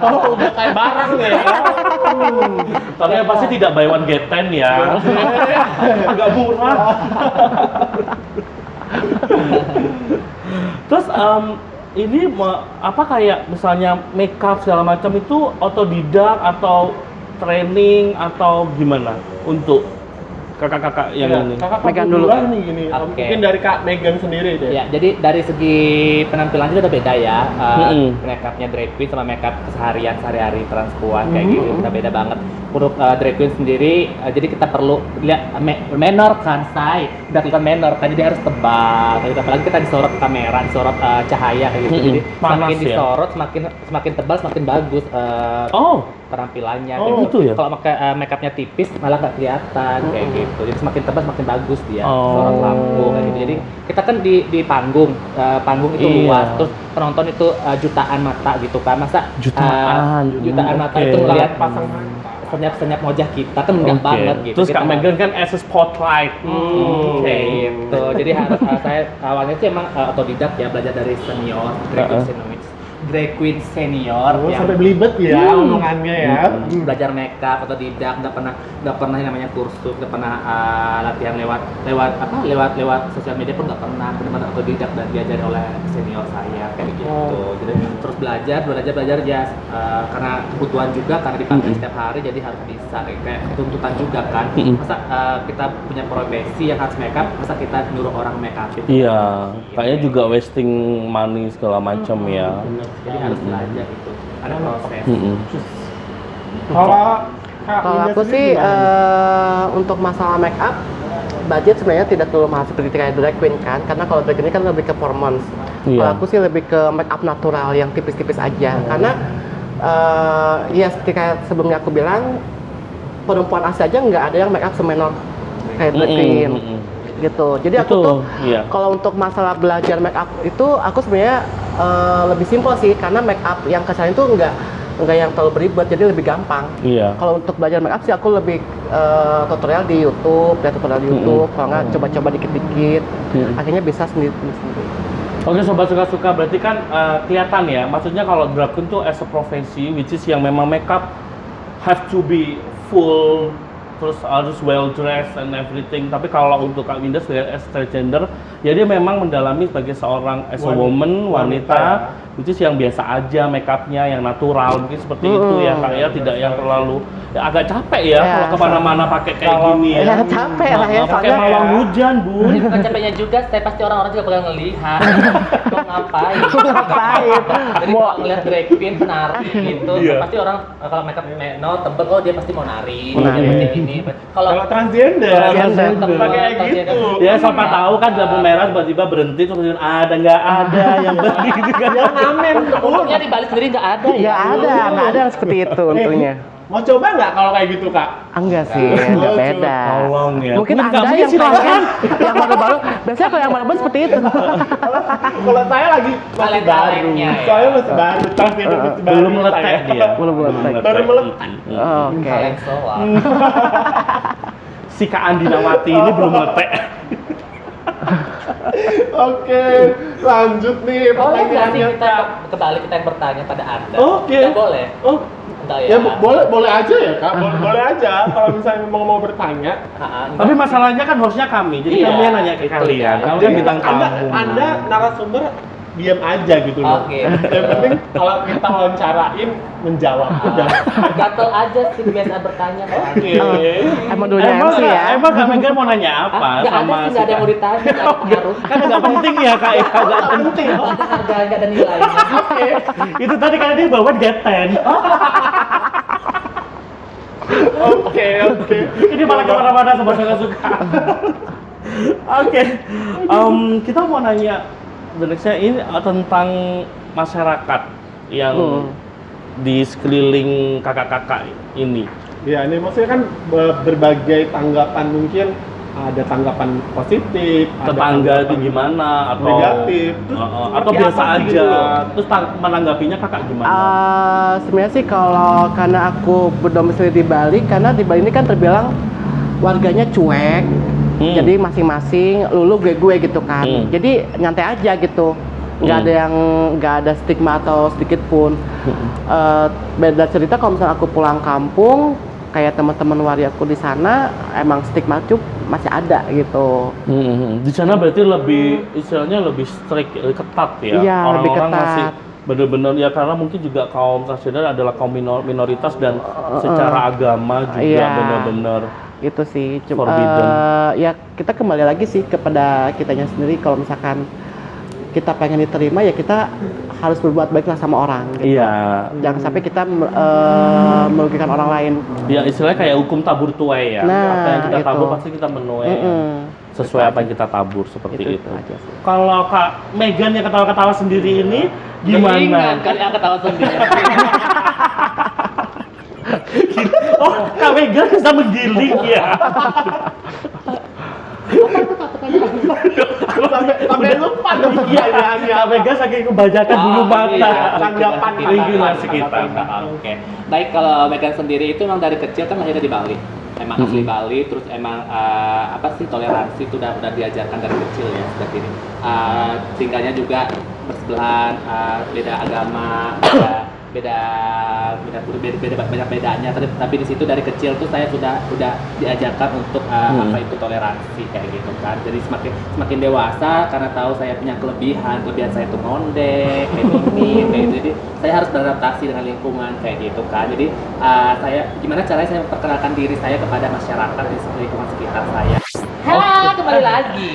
Oh, udah kayak barang ya. Tapi yang pasti tidak buy one get 10 ya. Agak murah. Terus ini apa kayak misalnya makeup segala macam itu otodidak atau training atau gimana untuk kakak-kakak yang Ya, ini. kakak Megan dulu dulu. nih gini. Oke. Mungkin dari Kak Megan sendiri deh. Ya, jadi dari segi penampilan juga udah beda ya. Mm-mm. Make upnya drag queen sama make up keseharian sehari-hari transpuan kayak gitu udah beda banget. Untuk drag queen sendiri, jadi kita perlu lihat menor kan, say. Udah kelihatan menor kan, jadi harus tebal. Kayak gitu. Apalagi kita disorot kamera, disorot cahaya kayak gitu. Jadi Panas semakin ya? disorot, semakin tebal, semakin bagus Oh, penampilannya. Oh, kayak gitu ya? Kalau pakai make upnya tipis malah nggak kelihatan kayak gitu. Jadi semakin tebal semakin bagus dia. Oh. Sorot lampu kayak gitu. Jadi kita kan di panggung, panggung itu Iya. luas, terus penonton itu jutaan mata gitu kan. Masa jutaan mata oke. itu ngelihat Pasang senyap-senyap wajah kita kan enggak Oke. banget gitu. Terus Kita Kak Megan kan as a spotlight. Oke, gitu. Jadi harus saya awalnya sih emang otodidak ya, belajar dari senior, drag queen senior Oh, yang sampai belibet ya omongannya ya. belajar makeup otodidak, nggak pernah yang namanya kursus, nggak pernah latihan lewat sosial media pun nggak pernah, benar-benar otodidak dan diajari oleh senior saya kayak gitu. Jadi terus belajar ya karena kebutuhan juga, karena dipakai setiap hari jadi harus bisa kayak tuntutan juga kan. Masa kita punya profesi yang harus makeup, masa kita nyuruh orang makeup gitu. Iya, kayaknya juga wasting money segala macam ya. Jadi harus belajar gitu, ada proses. Kalau Kak Kalau Linda aku sendiri sih gimana? untuk masalah make up, budget sebenarnya tidak terlalu mahal seperti kayak drag queen kan, karena kalau drag queen kan lebih ke performance. Iya. Kalau aku sih lebih ke make up natural yang tipis-tipis aja, karena ya seperti kayak sebelumnya aku bilang, perempuan asli aja nggak ada yang make up semenor kayak drag queen gitu. Jadi aku Betul, tuh iya. kalau untuk masalah belajar make up itu aku sebenarnya lebih simpel sih, karena make up yang kesana itu nggak yang terlalu beribet, jadi lebih gampang. Iya. Kalau untuk belajar make up sih aku lebih tutorial di YouTube, kalau nggak coba-coba dikit-dikit, akhirnya bisa sendiri. Oke, sobat suka-suka, berarti kan kelihatan ya, maksudnya kalau drag queen tuh as a profesi, which is yang memang makeup have to be full, terus harus well dressed and everything. Tapi kalau untuk Kak Winda sebagai as transgender, ya dia memang mendalami sebagai seorang as a woman, wanita, which is yang biasa aja makeupnya, yang natural, mungkin seperti itu ya Kak ya, tidak yang terlalu ya agak capek ya kalau kemana-mana pakai kayak gini ya. Ya capek lah ya, Pakai soalnya mawang hujan, Bun. Bukan capeknya juga, saya pasti orang-orang juga bakal ngelihat. Kok ngapain? Ngapain? Jadi kalau ngeliat drag queen penari gitu, Iya. pasti orang kalau makeup menor tebel, oh dia pasti mau nari, Mau dia nari. pasti ini. Kalau Kalau transgender, Transgender. pakai kayak gitu. Ya siapa tahu kan lampu merah tiba-tiba berhenti terus ada nggak ada yang beli gitu kan. Yang ngamen. untungnya di balik sendiri nggak ada ya nggak ada yang seperti itu untungnya. Mau coba nggak kalau kayak gitu Kak? Enggak sih, enggak Oh, beda. Tolong ya. Mungkin Nggak ada mungkin yang silakan. terakhir, yang baru-baru. Biasanya kalau yang baru-baru seperti itu. Kalau saya lagi masih baru, Talent-talentnya ya. saya masih baru, transgender masih baru. Belum meletek saya. dia. Belum meletek. Baru meletek. Oke. Kaleng soal. Si Kak Andinawati ini belum meletek. Oke, lanjut nih Oh ya berarti pertanyaannya kita Kak. kembali kita yang bertanya pada Anda. Oke. Kita boleh? Oh, Enggak ya boleh aja ya Kak, boleh aja kalau misalnya memang mau bertanya. Tapi masalahnya kan hostnya kami, jadi Iya, kami yang nanya ke itu kalian. dia. Kamu kan bintang tamu. Anda narasumber diam aja gitu loh. Oke. Yang penting kalau kita wawancarain menjawab udah. Gatel aja sih biasa bertanya kan. Oke. Emang dulunya Emang MC ya. Emang Kak Megan mau nanya apa Nggak ada sama sih, si nggak ada yang Kak? mau ditanya, nggak ada pengaruh. Kan nggak penting ya Kak, ya nggak penting. Nggak ada harga, nggak ada nilainya. Oke. Itu tadi kan dia bawa geten. Oke. Ini malah kemana-mana sobat suka. Oke, kita mau nanya sebenarnya ini tentang masyarakat yang di sekeliling kakak-kakak ini. Ya ini maksudnya kan berbagai tanggapan, mungkin ada tanggapan positif, ada Tetangga itu tanggapan gimana atau negatif, terus atau seperti biasa apa sih aja. gitu loh? Terus menanggapinya kakak gimana? Sebenarnya sih kalau karena aku berdomisili di Bali, karena di Bali ini kan terbilang warganya cuek, jadi masing-masing lulu gue gitu kan. Jadi nyantai aja gitu, nggak ada stigma atau sedikit pun. Beda cerita kalau misalnya aku pulang kampung, kayak teman-teman waria aku di sana emang stigma masih ada gitu. Di sana berarti lebih istilahnya lebih strict, ketat ya. Iya, lebih Orang-orang ketat. masih benar-benar ya karena mungkin juga kaum transgender adalah kaum minoritas dan secara agama juga Iya. benar-benar itu sih. Cuma Forbidden. ya kita kembali lagi sih kepada kitanya sendiri. Kalau misalkan kita pengen diterima ya kita harus berbuat baiklah sama orang. Gitu. Iya. Jangan sampai kita merugikan orang lain. Ya istilahnya kayak hukum tabur tuai ya. Nah, Apa yang kita itu. tabur pasti kita menuai. Sesuai apa yang kita tabur seperti itu. aja sih. Kalau Kak Megan yang ketawa-ketawa sendiri ini gimana? Kan yang ketawa sendiri. Oh, Kak Megan bisa menggiling ya. Sampai lupa dong pertanyaannya. Kak Megan saking kebanyakan bulu mata. Iya. Tanggapan regulasi kita. Oke. Baik, kalau Megan sendiri itu memang dari kecil kan lahirnya di Bali. Emang asli Bali, terus emang apa sih toleransi itu udah diajarkan dari kecil ya seperti ini. Tinggalnya juga bersebelahan, beda agama, beda banyak bedanya. Tapi di situ dari kecil tuh saya sudah diajarkan untuk apa itu toleransi kayak gitu kan. Jadi semakin dewasa karena tahu saya punya kelebihan saya itu ngondek, kayak gini, kayak gitu. Jadi saya harus beradaptasi dengan lingkungan kayak gitu kan. Jadi saya gimana caranya saya memperkenalkan diri saya kepada masyarakat di lingkungan sekitar saya. Kembali lagi.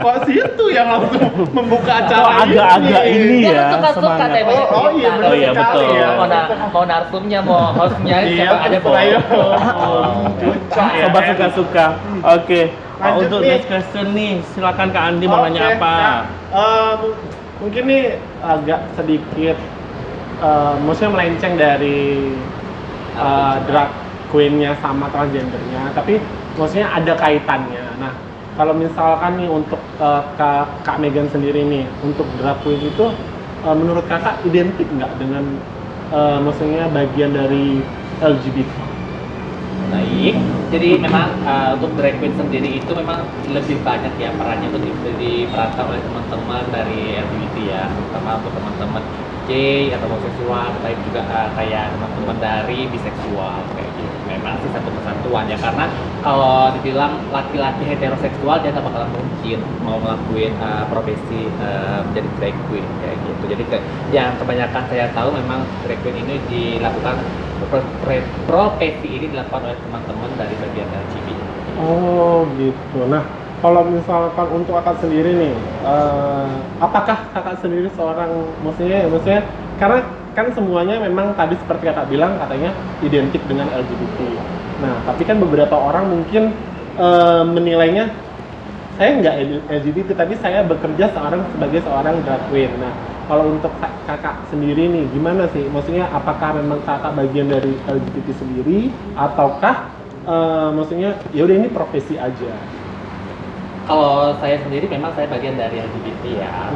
Kok situ yang langsung membuka Oh, acara agak-agak ini ya. Suka-suka Semangat. deh banyak Oh, iya, cerita. Oh, iya, betul. Mau narsumnya, mau hostnya, Iya, siapa ada betul, ayo. Sobat suka-suka. Oke. Lanjut Untuk nih. next question nih, silakan Kak Andi mau nanya Oke, apa? Kak. Mungkin nih agak sedikit maksudnya melenceng dari drag queen-nya sama transgendernya, tapi maksudnya ada kaitannya. Nah, kalau misalkan nih untuk Kak Megan sendiri nih, untuk drag queen itu menurut kakak identik nggak dengan maksudnya bagian dari LGBT? Baik, jadi memang untuk drag queen sendiri itu memang lebih banyak ya perannya untuk diperankan oleh teman-teman dari LGBT ya, terutama untuk teman-teman gay atau homoseksual, baik juga kayak teman-teman dari biseksual kayak gitu. Memang sih satu kesatuan ya, karena kalau dibilang laki-laki heteroseksual dia nggak bakalan mungkin mau ngelakuin profesi menjadi drag queen kayak gitu. Jadi yang kebanyakan saya tahu memang drag queen ini dilakukan profesi ini dilakukan oleh teman-teman dari bagian LGBT. Oh gitu. Nah, kalau misalkan untuk kakak sendiri nih, apakah kakak sendiri seorang maksudnya karena kan semuanya memang tadi seperti kakak bilang katanya identik dengan LGBT. Nah, tapi kan beberapa orang mungkin menilainya saya nggak LGBT, tapi saya bekerja sebagai seorang drag queen. Nah, kalau untuk kakak sendiri nih, gimana sih? Maksudnya apakah memang kakak bagian dari LGBT sendiri, ataukah maksudnya ya udah ini profesi aja? Kalau saya sendiri memang saya bagian dari LGBT ya.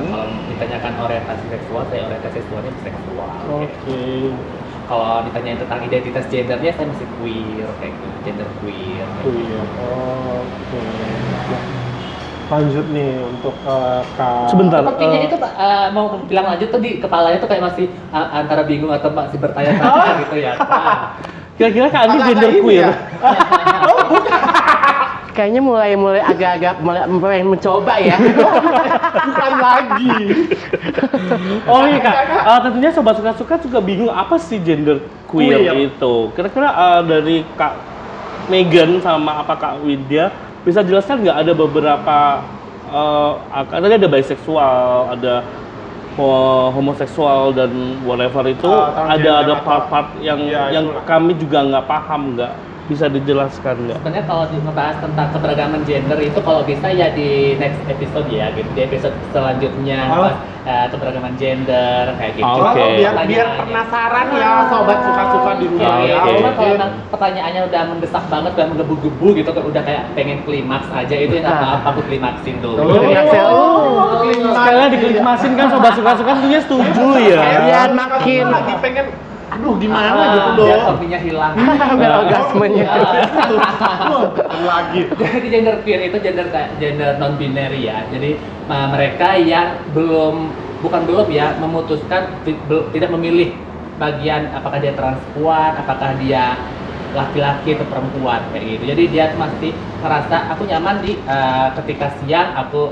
Kalau ditanyakan orientasi seksual, saya orientasi seksualnya biseksual. Oke. Kalau ditanyain tentang identitas gendernya, saya masih queer kayak gitu, gender queer. Queer. Oke. Lanjut nih untuk Kak. Sebentar. Sepertinya itu mau bilang lanjut tuh di kepalanya tuh kayak masih antara bingung atau masih bertanya-tanya gitu ya. Kira-kira Kak Andi Agak-agak gender ini queer? ya? Kayaknya mulai agak-agak mulai mencoba ya. Bukan lagi. Oh iya Kak, tentunya sobat suka-suka juga bingung apa sih gender queer itu. Kira-kira dari Kak Megan sama apa Kak Widya bisa jelaskan nggak, ada beberapa tadi ada bisexual, ada homoseksual dan whatever itu, ada part-part yang kami juga nggak paham, nggak bisa dijelaskan nggak? Sebenarnya kalau ngebahas tentang keberagaman gender itu kalau bisa ya di next episode ya gitu, di episode selanjutnya keberagaman gender kayak gitu. Oke. Biar penasaran ya sobat suka-suka di rumah. Iya, Oke. cuma kalau memang pertanyaannya udah mendesak banget, udah menggebu-gebu gitu, udah kayak pengen klimaks aja, itu yang aku klimaksin dulu. Sekalian diklimasin kan sobat suka-suka tentunya setuju ya. Biar makin lagi pengen aduh gimana gitu Biar dong. topinya hilang. biar orgasmenya. Lagi. Jadi gender queer itu gender non binary ya. Jadi mereka yang bukan belum ya memutuskan tidak memilih bagian apakah dia transpuan, apakah dia laki-laki atau perempuan kayak gitu. Jadi dia masih ngerasa aku nyaman di ketika siang aku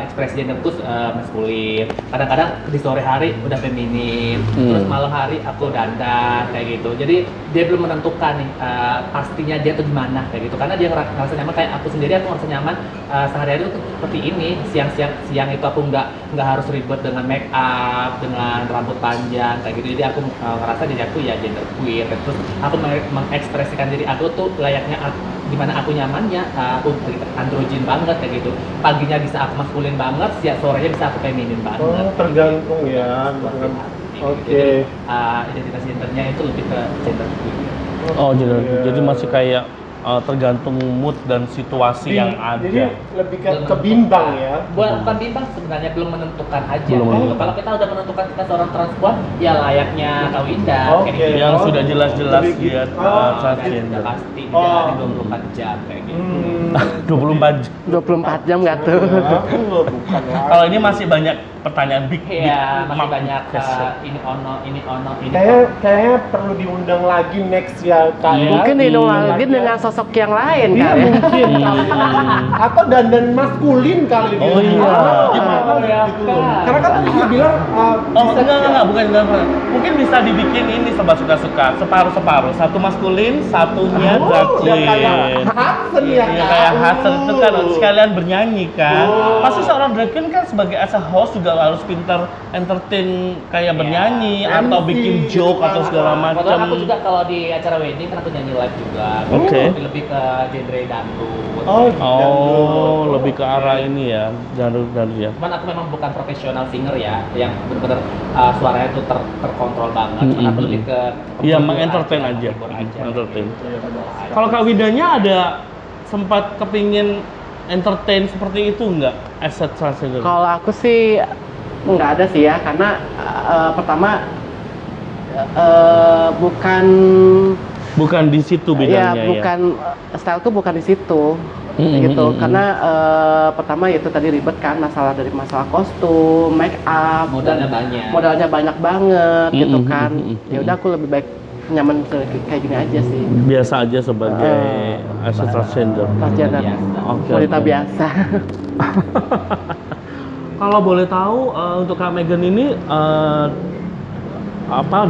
ekspresi genderku maskulin. Kadang-kadang di sore hari udah feminin, terus malam hari aku dandan kayak gitu. Jadi dia belum menentukan nih pastinya dia tuh gimana kayak gitu. Karena dia ngerasa nyaman kayak aku sendiri, aku ngerasa nyaman sehari-hari itu seperti ini. Siang itu aku nggak harus ribet dengan make up, dengan rambut panjang kayak gitu. Jadi aku ngerasa diri aku ya gender queer. Terus aku mengekspresikan diri aku tuh layaknya gimana aku nyamannya, aku androgyn banget kayak gitu. Paginya bisa aku maskulin banget, sorenya bisa aku feminin banget. Oh, tergantung ya. Oke. Identitas gendernya itu lebih ke gender queer. Oh, jadi masih kayak tergantung mood dan situasi yang ada. Jadi lebih ke bimbang ya. Bukan bimbang sebenarnya, belum menentukan aja. Belum menentukan. Kalau kita udah menentukan kita seorang transpuan, ya layaknya Kak Winda. Oke. kayak gitu. Yang sudah jelas-jelas lebih dia gitu. transgender. Udah pasti dijalani 24 jam kayak gitu. 24 jam. 24 jam nggak tuh? Bukan lah. Kalau ini masih banyak pertanyaan big Iya, masih mark banyak question. ini ono. Kayaknya perlu diundang lagi next ya Kak ya. Mungkin lagi dengan sosok yang lain Iya kan ya? mungkin kali ya. Atau dandan maskulin kali Oh, dia. iya. Gimana ya, gitu. Kak? Karena kan tadi dia bilang Oh enggak, bukan. Mungkin bisa dibikin ini sobat suka-suka, separuh-separuh. Satu maskulin, satunya drag udah kayak queen. Hudson ya Iya Kak. kayak Hasan itu kan sekalian bernyanyi kan. Oh. Pasti seorang drag queen kan sebagai as a host juga harus pintar entertain kayak bernyanyi atau MC bikin gitu joke kan. atau segala Kebetulan macam. aku juga kalau di acara wedding kan aku nyanyi live juga. Oke. Lebih ke genre dangdut. Oh, lebih ke arah ini ya, dan ya. Cuman aku memang bukan profesional singer ya, yang benar-benar suaranya tuh terkontrol banget. Cuman aku lebih ke Iya, menghibur mengentertain aja. menghibur Entertain. Kalau Kalau Kak Widanya ada sempat kepingin entertain seperti itu nggak? As a transgender? Kalau aku sih nggak ada sih ya, karena pertama Bukan di situ bedanya ya. bukan style tuh bukan di situ Mm, gitu. mm, mm, Karena pertama itu tadi ribet kan, masalah kostum, make up, modalnya banyak. modalnya banyak banget Mm, gitu mm, kan. mm, mm, Ya udah aku lebih baik nyaman kayak gini aja sih. Biasa aja sebagai as a transgender. Transgender, Oke, wanita oke. biasa. Kalau boleh tahu untuk Kak Megan ini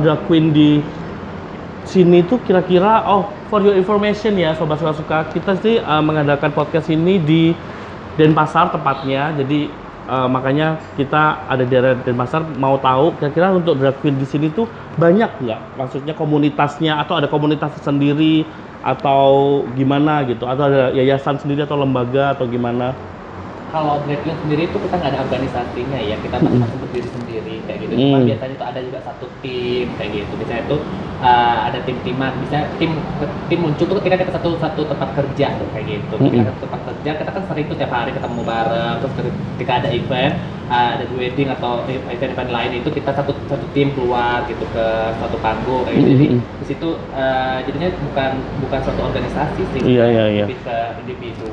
drag queen di sini tuh kira-kira for your information ya sobat suka-suka, kita sih mengadakan podcast ini di Denpasar tepatnya. Jadi makanya kita ada di daerah Denpasar, mau tahu kira-kira untuk drag queen di sini tuh banyak nggak? Maksudnya komunitasnya, atau ada komunitas sendiri atau gimana gitu, atau ada yayasan sendiri atau lembaga atau gimana? Kalau drag queen sendiri itu kita nggak ada organisasinya ya, kita masing-masing berdiri sendiri kayak gitu. Cuma biasanya itu ada juga satu tim kayak gitu. Biasanya itu ada tim-timan, misalnya tim muncul tuh ketika kita satu tempat kerja tuh kayak gitu. Ketika satu tempat kerja kita kan sering tuh tiap hari ketemu bareng. Terus ketika ada event, ada wedding atau event lain, itu kita satu tim keluar gitu ke suatu panggung kayak gitu. Jadi di situ jadinya bukan suatu organisasi sih, Iya. lebih ke individu.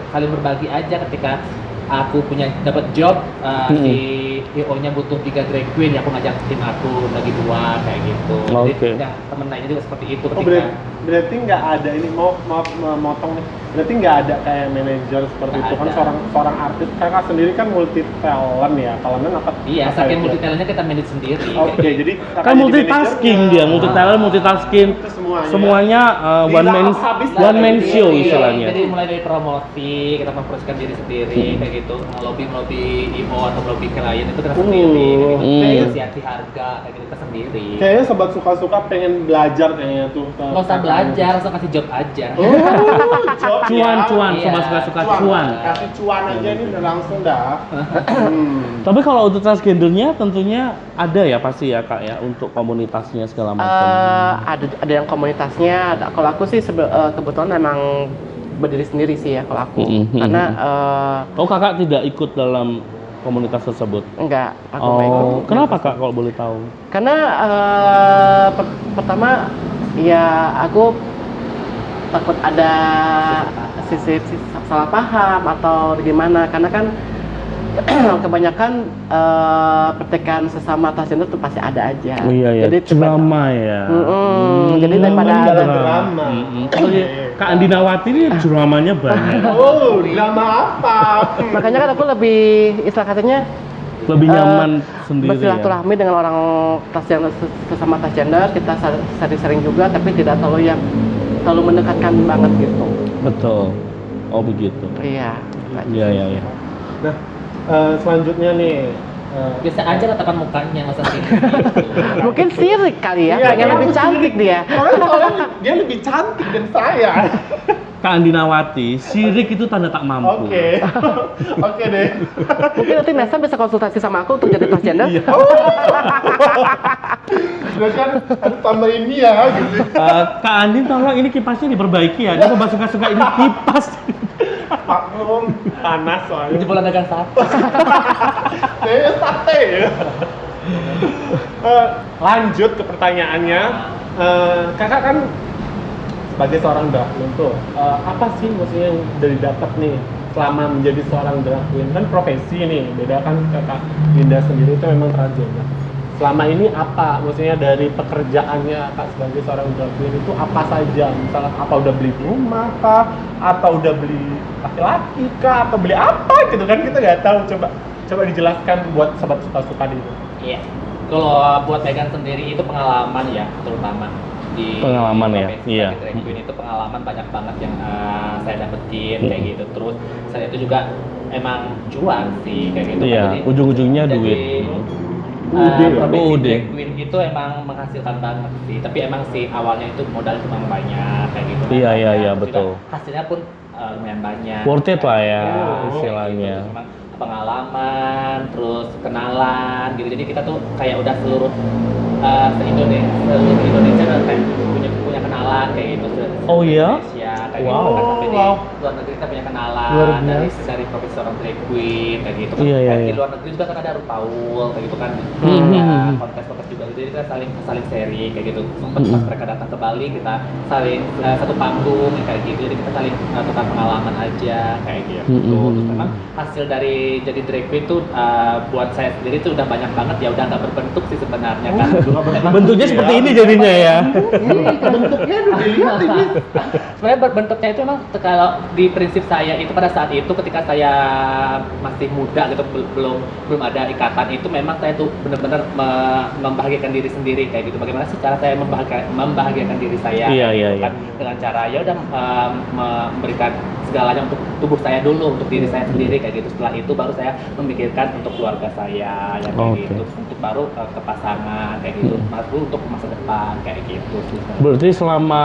Saling berbagi aja. Ketika aku dapat job, si IO-nya butuh 3 drag queen, ya aku ngajak tim aku bagi 2 kayak gitu. Oke. Jadi ya, temen lainnya juga seperti itu Oh, ketika berarti nggak ada ini, maaf memotong nih. Berarti nggak ada kayak manajer seperti Nggak itu kan, ada. seorang artis. Kakak sendiri kan multi talent ya. Kalau apa? iya, apa saking itu? multi talentnya kita manage sendiri. Oke, jadi kakak Kan jadi multitasking manajernya. dia, multi talent, multitasking. Itu semuanya. Semuanya Bisa habis one man Iya, show iya. istilahnya. Jadi mulai dari promosi, kita mempromosikan diri sendiri kayak gitu. Melobi IO atau melobi klien itu kita sendiri. Kayak gitu. Negosiasi harga kayak gitu kita sendiri. Kayaknya sobat suka-suka pengen belajar kayaknya tuh. Nggak usah belajar, langsung kasih job aja. Oh, job Cuan, Iya. sobat suka-suka cuan. Kasih cuan aja ini udah langsung dah. Tapi kalau untuk transgendernya tentunya ada ya pasti ya Kak ya, untuk komunitasnya segala macam. Ada yang komunitasnya. Kalau aku sih kebetulan memang berdiri sendiri sih ya kalau aku. Karena Kakak tidak ikut dalam komunitas tersebut? enggak, aku nggak ikut. Kenapa Kak kalau boleh tahu? Karena pertama ya aku takut ada sisi salah paham atau gimana, karena kan kebanyakan pertikaian sesama transgender tuh pasti ada aja. Oh iya ya, Jadi drama ya. Jadi daripada Drama ada dalam drama. Kalau Kak Andinawati ini dramanya banyak. Oh, drama apa? makanya kan aku lebih istilah katanya Lebih nyaman sendiri ya. bersilaturahmi dengan orang transgender sesama transgender, kita sering-sering juga tapi tidak terlalu mendekatkan banget gitu. Betul. Oh begitu. Iya. Iya. Nah, selanjutnya nih. Biasa aja tatapan mukanya, masa sih. Mungkin sirik kali ya, Iya, pengen lebih cantik dia. Soalnya dia lebih cantik dari saya. Kak Andinawati, sirik itu tanda tak mampu. Oke. Oke deh. Mungkin nanti Nesa bisa konsultasi sama aku untuk jadi transgender. Iya. Udah kan harus tambah ini ya gitu. Kak Andin tolong ini kipasnya diperbaiki ya. Dia suka-suka ini kipas. Maklum panas soalnya. Jebolan dagang sate. Sate ya. Lanjut ke pertanyaannya. Kakak kan sebagai seorang drag queen tuh, apa sih maksudnya yang udah didapat nih selama menjadi seorang drag queen? Kan profesi nih, beda kan Kakak Dinda sendiri itu memang transgender. Selama ini apa maksudnya dari pekerjaannya Kak sebagai seorang drag queen itu apa saja? Misalnya apa udah beli rumah kah? Atau udah beli laki-laki kah? Atau beli apa gitu kan kita nggak tahu. Coba dijelaskan buat sobat suka-suka itu. Iya. Kalau buat Megan sendiri itu pengalaman ya, terutama di Pengalaman ya, profesi iya. sebagai drag queen itu pengalaman banyak banget yang saya dapetin kayak gitu. Terus saya itu juga emang jual sih kayak gitu. Iya, Jadi, ujung-ujungnya jadi, duit. profesi Udah. drag queen itu emang menghasilkan banget sih. Tapi emang sih awalnya itu modal cuma banyak kayak gitu. Iya, iya, iya, Terus betul. juga hasilnya pun lumayan banyak. Worth it lah ya, Kayak istilahnya. gitu. Cuma pengalaman, terus kenalan gitu. Jadi kita tuh kayak udah seluruh seluruh Indonesia udah kayak punya kenalan kayak gitu. Oh iya? Indonesia kayak Wow. gitu kan sampai di Wow. luar negeri kita punya Luar kenalan biasa. dari profesi seorang drag queen kayak gitu kan. Iya, iya, Kayak iya. di luar negeri juga kan ada RuPaul kayak gitu kan. Hmm. Ada kontes-kontes juga gitu. Jadi kita saling sharing kayak gitu. Sempat pas mereka datang ke Bali kita saling satu panggung kayak gitu. Jadi kita saling tukar pengalaman aja kayak gitu. Terus memang hasil dari jadi drag queen tuh buat saya sendiri tuh udah banyak banget ya, udah nggak berbentuk sih sebenarnya kan. Memang Bentuknya seperti ini jadinya ya. Bentuknya udah dilihat ini. sebenarnya bentuknya itu memang kalau di prinsip saya itu pada saat itu ketika saya masih muda gitu belum ada ikatan itu memang saya tuh benar-benar membahagiakan diri sendiri kayak gitu. Bagaimana sih cara saya membahagiakan diri saya Iya, kayak iya, gitu kan, dengan cara ya udah memberikan segalanya untuk tubuh saya dulu, untuk diri saya sendiri kayak gitu. Setelah itu baru saya memikirkan untuk keluarga saya ya kayak Oke. gitu, untuk baru ke pasangan kayak gitu, baru untuk masa depan kayak gitu sih. Berarti selama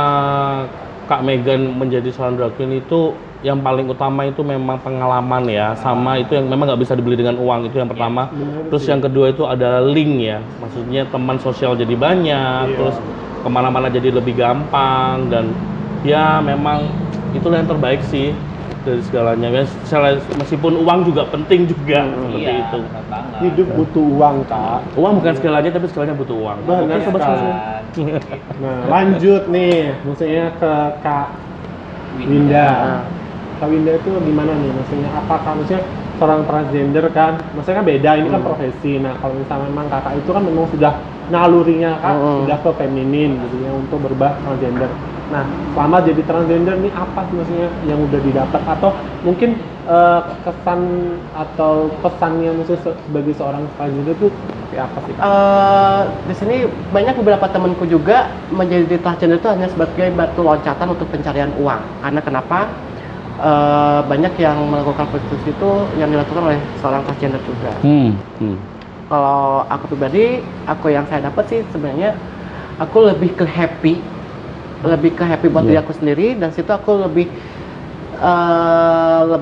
Kak Megan menjadi seorang drag queen itu yang paling utama itu memang pengalaman ya, sama itu yang memang nggak bisa dibeli dengan uang, itu yang pertama. Terus yang kedua itu adalah link ya, maksudnya teman sosial jadi banyak, terus kemana-mana jadi lebih gampang, dan ya memang itulah yang terbaik sih dari segalanya. Ya, meskipun uang juga penting juga seperti Iya, itu. benar banget. Hidup butuh uang Kak. Uang bukan segalanya, tapi segalanya butuh uang. Benar Oke, sobat sekali. sosial. Nah, lanjut nih, maksudnya ke Kak Winda. Kak Winda itu gimana nih? Maksudnya apakah maksudnya seorang transgender kan? Maksudnya kan beda, ini kan profesi. Nah, kalau misalnya memang kakak itu kan memang sudah nalurinya kan sudah ke feminin gitu ya untuk berubah transgender. Nah, selama jadi transgender nih apa sih maksudnya yang udah didapat, atau mungkin kesan atau pesannya maksudnya sebagai seorang transgender itu seperti apa sih? Di sini banyak beberapa temanku juga menjadi transgender itu hanya sebagai batu loncatan untuk pencarian uang. Karena kenapa? Banyak yang melakukan prostitusi itu yang dilakukan oleh seorang transgender juga. Kalau aku pribadi, yang saya dapat sih sebenarnya aku lebih ke happy buat diri aku sendiri, dan situ aku lebih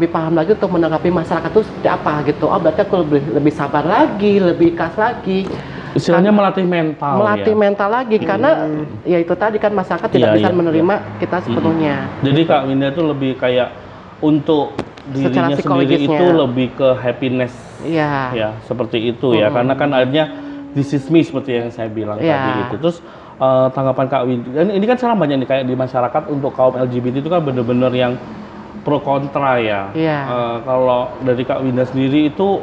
paham lagi untuk menanggapi masyarakat itu seperti apa gitu. Oh berarti aku lebih sabar lagi, lebih ikhlas lagi. Istilahnya melatih mental. Mental lagi, karena ya itu tadi kan masyarakat tidak bisa menerima kita sepenuhnya. Jadi Kak Winda itu lebih kayak untuk dirinya sendiri itu lebih ke happiness. Iya. Ya, seperti itu ya. Karena kan akhirnya this is me seperti yang saya bilang tadi itu. Terus tanggapan Kak Winda, ini kan sekarang banyak nih kayak di masyarakat untuk kaum LGBT itu kan bener-bener yang pro kontra ya. Iya. Kalau dari Kak Winda sendiri itu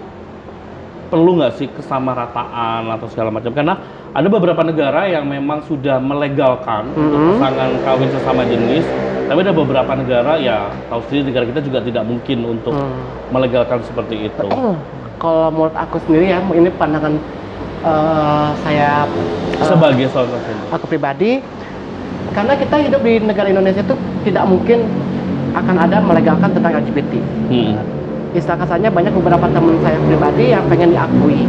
perlu nggak sih kesamarataan atau segala macam? Karena ada beberapa negara yang memang sudah melegalkan untuk pasangan kawin sesama jenis, tapi ada beberapa negara ya tahu sendiri negara kita juga tidak mungkin untuk melegalkan seperti itu. Kalau menurut aku sendiri ya, ini pandangan saya Sebagai seorang aku pribadi, karena kita hidup di negara Indonesia itu tidak mungkin akan ada melegalkan tentang LGBT. Istilah kasarnya banyak beberapa teman saya pribadi yang pengen diakui.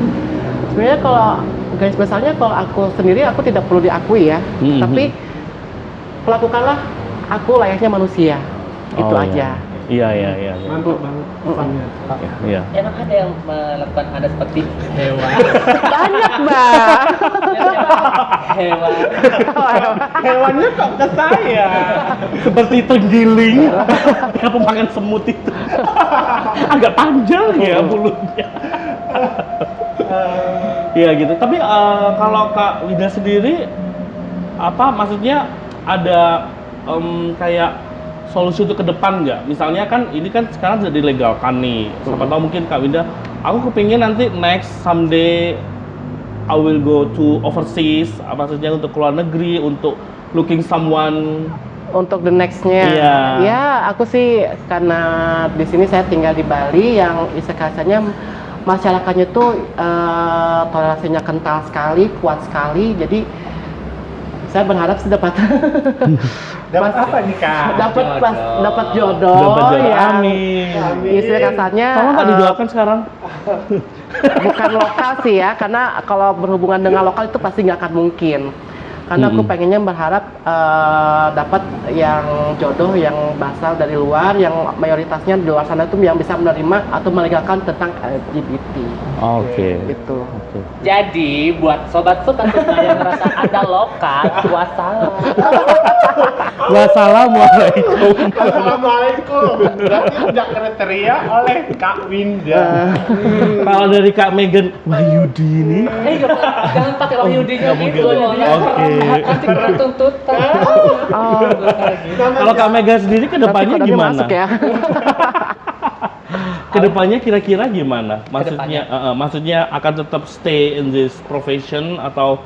Sebenarnya kalau garis besarnya kalau aku sendiri aku tidak perlu diakui ya, tapi lakukanlah aku layaknya manusia. Itu aja. Iya. Mantap banget pesannya. Iya. Emang ada yang melakukan Anda seperti hewan? Banyak, Mbak. Hewan. Hewannya kok ke saya? Seperti terenggiling yang pemakan semut itu. Agak panjang ya bulunya. Iya gitu. Tapi kalau Kak Wida sendiri apa maksudnya ada kayak solusi untuk ke depan nggak? Misalnya kan ini kan sekarang sudah dilegalkan nih. Siapa tahu mungkin Kak Winda, aku kepingin nanti next someday I will go to overseas, apa saja untuk keluar negeri, untuk looking someone. Untuk the next-nya, Iya. ya aku sih karena di sini saya tinggal di Bali yang istilahnya masyarakatnya tuh toleransinya kental sekali, kuat sekali, jadi saya berharap sih dapat Dapat apa nih Kak? dapat jodoh, Dapat jodoh. ya. Amin. Istilah kasarnya Sama nggak didoakan sekarang? bukan lokal sih ya, karena kalau berhubungan dengan lokal itu pasti nggak akan mungkin. Karena aku pengennya berharap dapat yang jodoh yang berasal dari luar, yang mayoritasnya di luar sana itu yang bisa menerima atau melegalkan tentang LGBT. Oke. Gitu. Jadi buat sobat suka-suka yang merasa Anda lokal, wassalam. Wassalamualaikum. Assalamualaikum. Berarti udah kriteria oleh Kak Winda. Kalau dari Kak Megan Wahyudi ini, Jangan pakai Wahyudinya nggak gitu. mungkin. Oke. Nanti kena tuntutan. Kalau Kak Megan sendiri ke depannya Nanti kodenya gimana? masuk ya. Kedepannya kira-kira gimana? Maksudnya akan tetap stay in this profession atau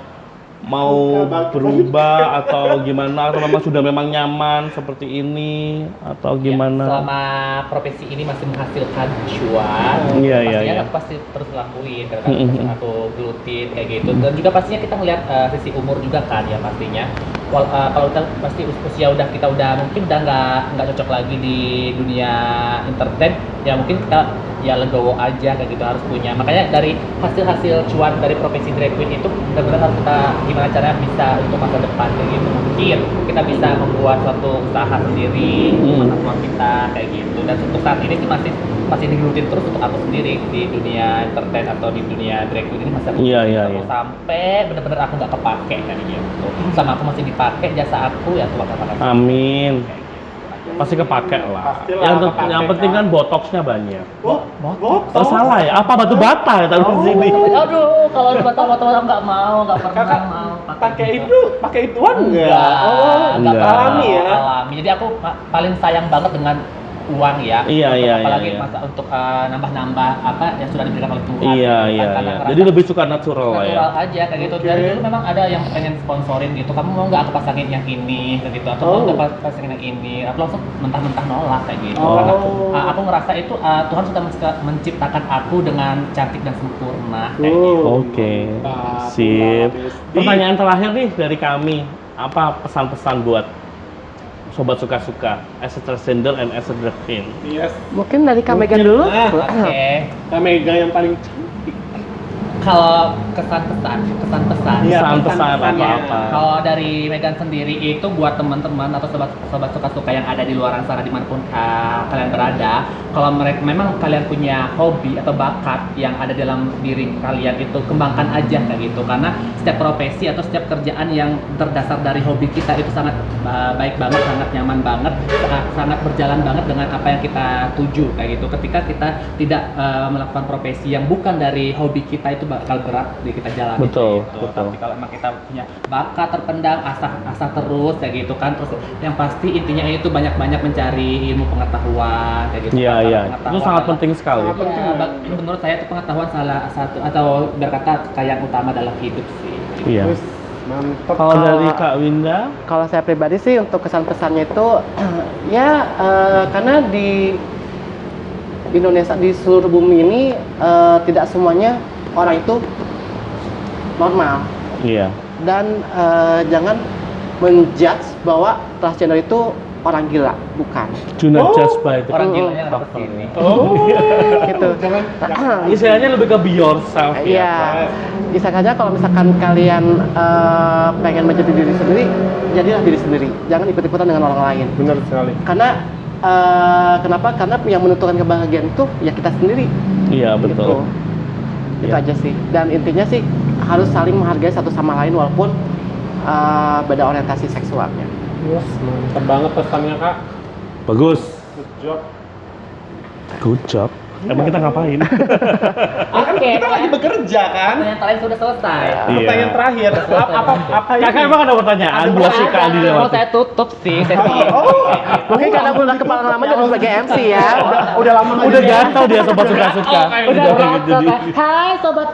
mau berubah atau gimana? Atau memang nyaman seperti ini atau gimana? Selama profesi ini masih menghasilkan cuan, Iya, pastinya iya. aku pasti terus lakuin karena aku gelutin kayak gitu. Dan juga pastinya kita ngeliat sisi umur juga kan ya pastinya. Kalau kita pasti kita udah mungkin udah nggak cocok lagi di dunia entertain, ya mungkin kita ya legowo aja kayak gitu harus punya. Makanya dari hasil cuan dari profesi drag queen itu benar-benar harus kita gimana caranya bisa untuk masa depan kayak gitu. Mungkin kita bisa membuat suatu usaha sendiri masa tua kita kayak gitu. Dan untuk saat ini sih masih digelutin terus untuk aku sendiri di dunia entertain atau di dunia drag queen ini masih Iya. sampai benar-benar aku nggak kepake kayak gitu. Sama aku masih dipakai jasa aku ya tuh bakal Amin. Pasti kepake lah. Pastilah kepake, Yang penting Kak. kan botoxnya banyak. Oh, Oh salah ya? Apa batu bata ya taruh di sini? Aduh, kalau bata-bata nggak mau, nggak pernah Kakak mau pakai ituan enggak? Enggak Enggak. Alami ya? alami. Jadi aku paling sayang banget dengan uang ya. Iya, Apalagi iya. masa untuk nambah-nambah apa yang sudah diberikan oleh Tuhan. Iya. Karena ngerasa Jadi lebih suka natural lah ya. natural aja kayak gitu. Dari dulu memang ada yang pengen sponsorin gitu. Kamu mau nggak aku pasangin yang ini kayak gitu atau mau nggak pasangin yang ini? Aku langsung mentah-mentah nolak kayak gitu. Karena aku ngerasa itu Tuhan sudah menciptakan aku dengan cantik dan sempurna kayak gitu. Oke. Sip. Pertanyaan terakhir nih dari kami. Apa pesan-pesan buat sobat suka-suka as a transgender and as a drag queen? Yes. Mungkin dari Kak Megan dulu. Oke. Kak Mega yang paling cantik. Kalau kesan-pesan Iya, Pesan-pesan pesan-pesannya. apa-apa. kalau dari Megan sendiri itu buat teman-teman atau sobat suka-suka yang ada di luar sana dimanapun kalian berada, kalau mereka memang kalian punya hobi atau bakat yang ada dalam diri kalian itu kembangkan aja kayak gitu, karena setiap profesi atau setiap kerjaan yang terdasar dari hobi kita itu sangat baik banget, sangat nyaman banget, sangat berjalan banget dengan apa yang kita tuju kayak gitu. Ketika kita tidak melakukan profesi yang bukan dari hobi kita itu bakal berat di kita jalan. Betul, gitu. betul. Tapi kalau emang kita punya bakat terpendam, asah terus kayak gitu kan. Terus yang pasti intinya itu banyak-banyak mencari ilmu pengetahuan kayak gitu. Iya, kan. iya. Pengetahuan Itu sangat penting sekali. Ya, menurut saya itu pengetahuan salah satu atau berkata yang utama dalam hidup sih. Iya. Terus, mantap. Kalau dari Kak Winda, Kalau saya pribadi sih untuk kesan-pesannya itu ya karena di Indonesia, di seluruh bumi ini tidak semuanya orang itu normal, iya. dan jangan menjudge bahwa transgender itu orang gila, bukan Do not judge by the Orang gilanya nggak ke sini. Oh, gitu. Istilahnya lebih ke be yourself ya. Iya, misalnya kalau misalkan kalian pengen menjadi diri sendiri, jadilah diri sendiri, jangan ikut-ikutan dengan orang lain. benar sekali. Karena kenapa? Karena yang menentukan kebahagiaan itu ya kita sendiri. Iya, betul. Itu Iya. aja sih. Dan intinya sih harus saling menghargai satu sama lain walaupun beda orientasi seksualnya. Yes, mantap banget pesannya Kak. Bagus. Good job. Good job. Emang kita ngapain? Oke, Kita lagi bekerja kan? pertanyaan terakhir sudah selesai. Iya. Pertanyaan terakhir. Apa ini? Kakak emang ada pertanyaan buat si Kak Andi Mau saya tutup sih sesi ini. Mungkin karena udah kepala lama jadi sebagai MC ya. Udah lama nggak Udah jadi. gatel dia sobat suka-suka. Udah jadi. Hai sobat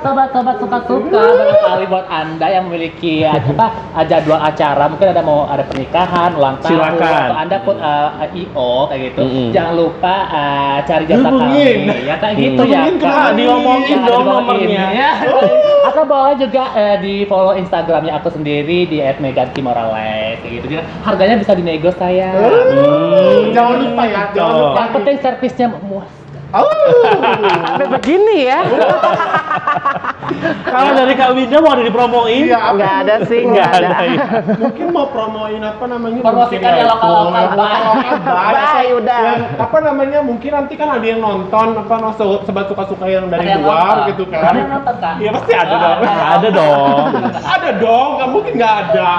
suka-suka, barangkali buat Anda yang memiliki jadwal acara, mungkin mau ada pernikahan, ulang tahun, Silakan. atau Anda pun IO kayak gitu. Mm-mm. Jangan lupa cari jasa Hubungin. kami. Ya kayak gitu ya. Hubungin Kak. kemana? Diomongin Ya, dong dibawain. nomornya. Ya. Atau boleh juga di follow Instagramnya aku sendiri di @megantimorales kayak gitu. Jadi harganya bisa dinego saya. Jangan lupa ya, jangan lupa. Yang penting servisnya memuaskan. Sampai begini ya. Kalau dari Kak Winda mau ada dipromoin? Iya, Nggak ada sih, nggak ada. ya. Mungkin mau promoin apa namanya? Promosikan mungkin yang lokal-lokal, Bye, udah. Yang apa namanya? Mungkin nanti kan ada yang nonton sobat suka-suka yang dari Ada yang luar nonton. gitu kan. Ada yang nonton, Kak? Iya pasti ada Oh, dong. Ada dong. Ada dong, nggak mungkin nggak ada.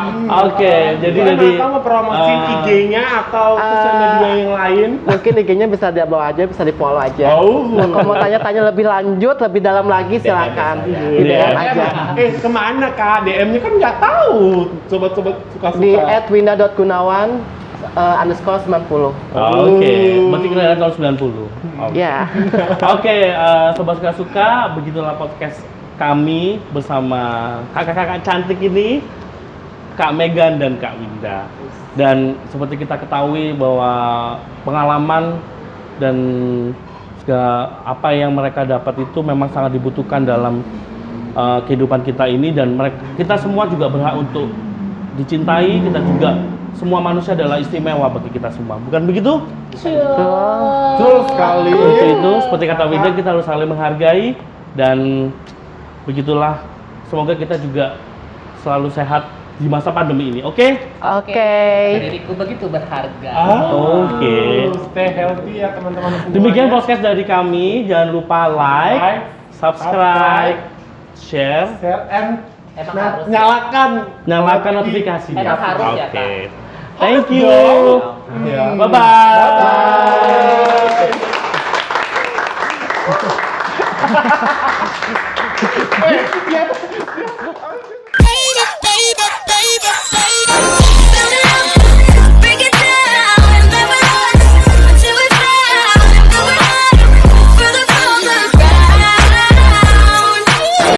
Oke, jadi Atau mau promosiin IG-nya atau sosial media yang lain. Mungkin IG-nya bisa di bawah aja, bisa di follow aja. Oh. Nah, kalau mau tanya-tanya lebih lanjut, lebih dalam lagi silakan di DM aja. Kemana Kak? DM-nya kan nggak tahu. Sobat-sobat suka-suka. Di @winda.gunawan _90. Oke, berarti kira-kira tahun 90. Oke. Ya. Oke, sobat suka-suka, begitulah podcast kami bersama kakak-kakak cantik ini, Kak Megan dan Kak Winda. Dan seperti kita ketahui bahwa pengalaman dan segala apa yang mereka dapat itu memang sangat dibutuhkan dalam kehidupan kita ini, dan kita semua juga berhak untuk dicintai. Kita juga semua manusia adalah istimewa bagi kita semua, bukan begitu? Betul sekali. Untuk itu, seperti kata Winda, kita harus saling menghargai, dan begitulah. Semoga kita juga selalu sehat di masa pandemi ini, oke? Oke. Diriku begitu berharga. Oke. Stay healthy ya teman-teman semua. Demikian podcast dari kami. Jangan lupa like, subscribe, share, share, and Emang harus. nyalakan notifikasinya. Emang harus ya, Oke. Kak. Thank you. Ya. Bye-bye. Bye-bye.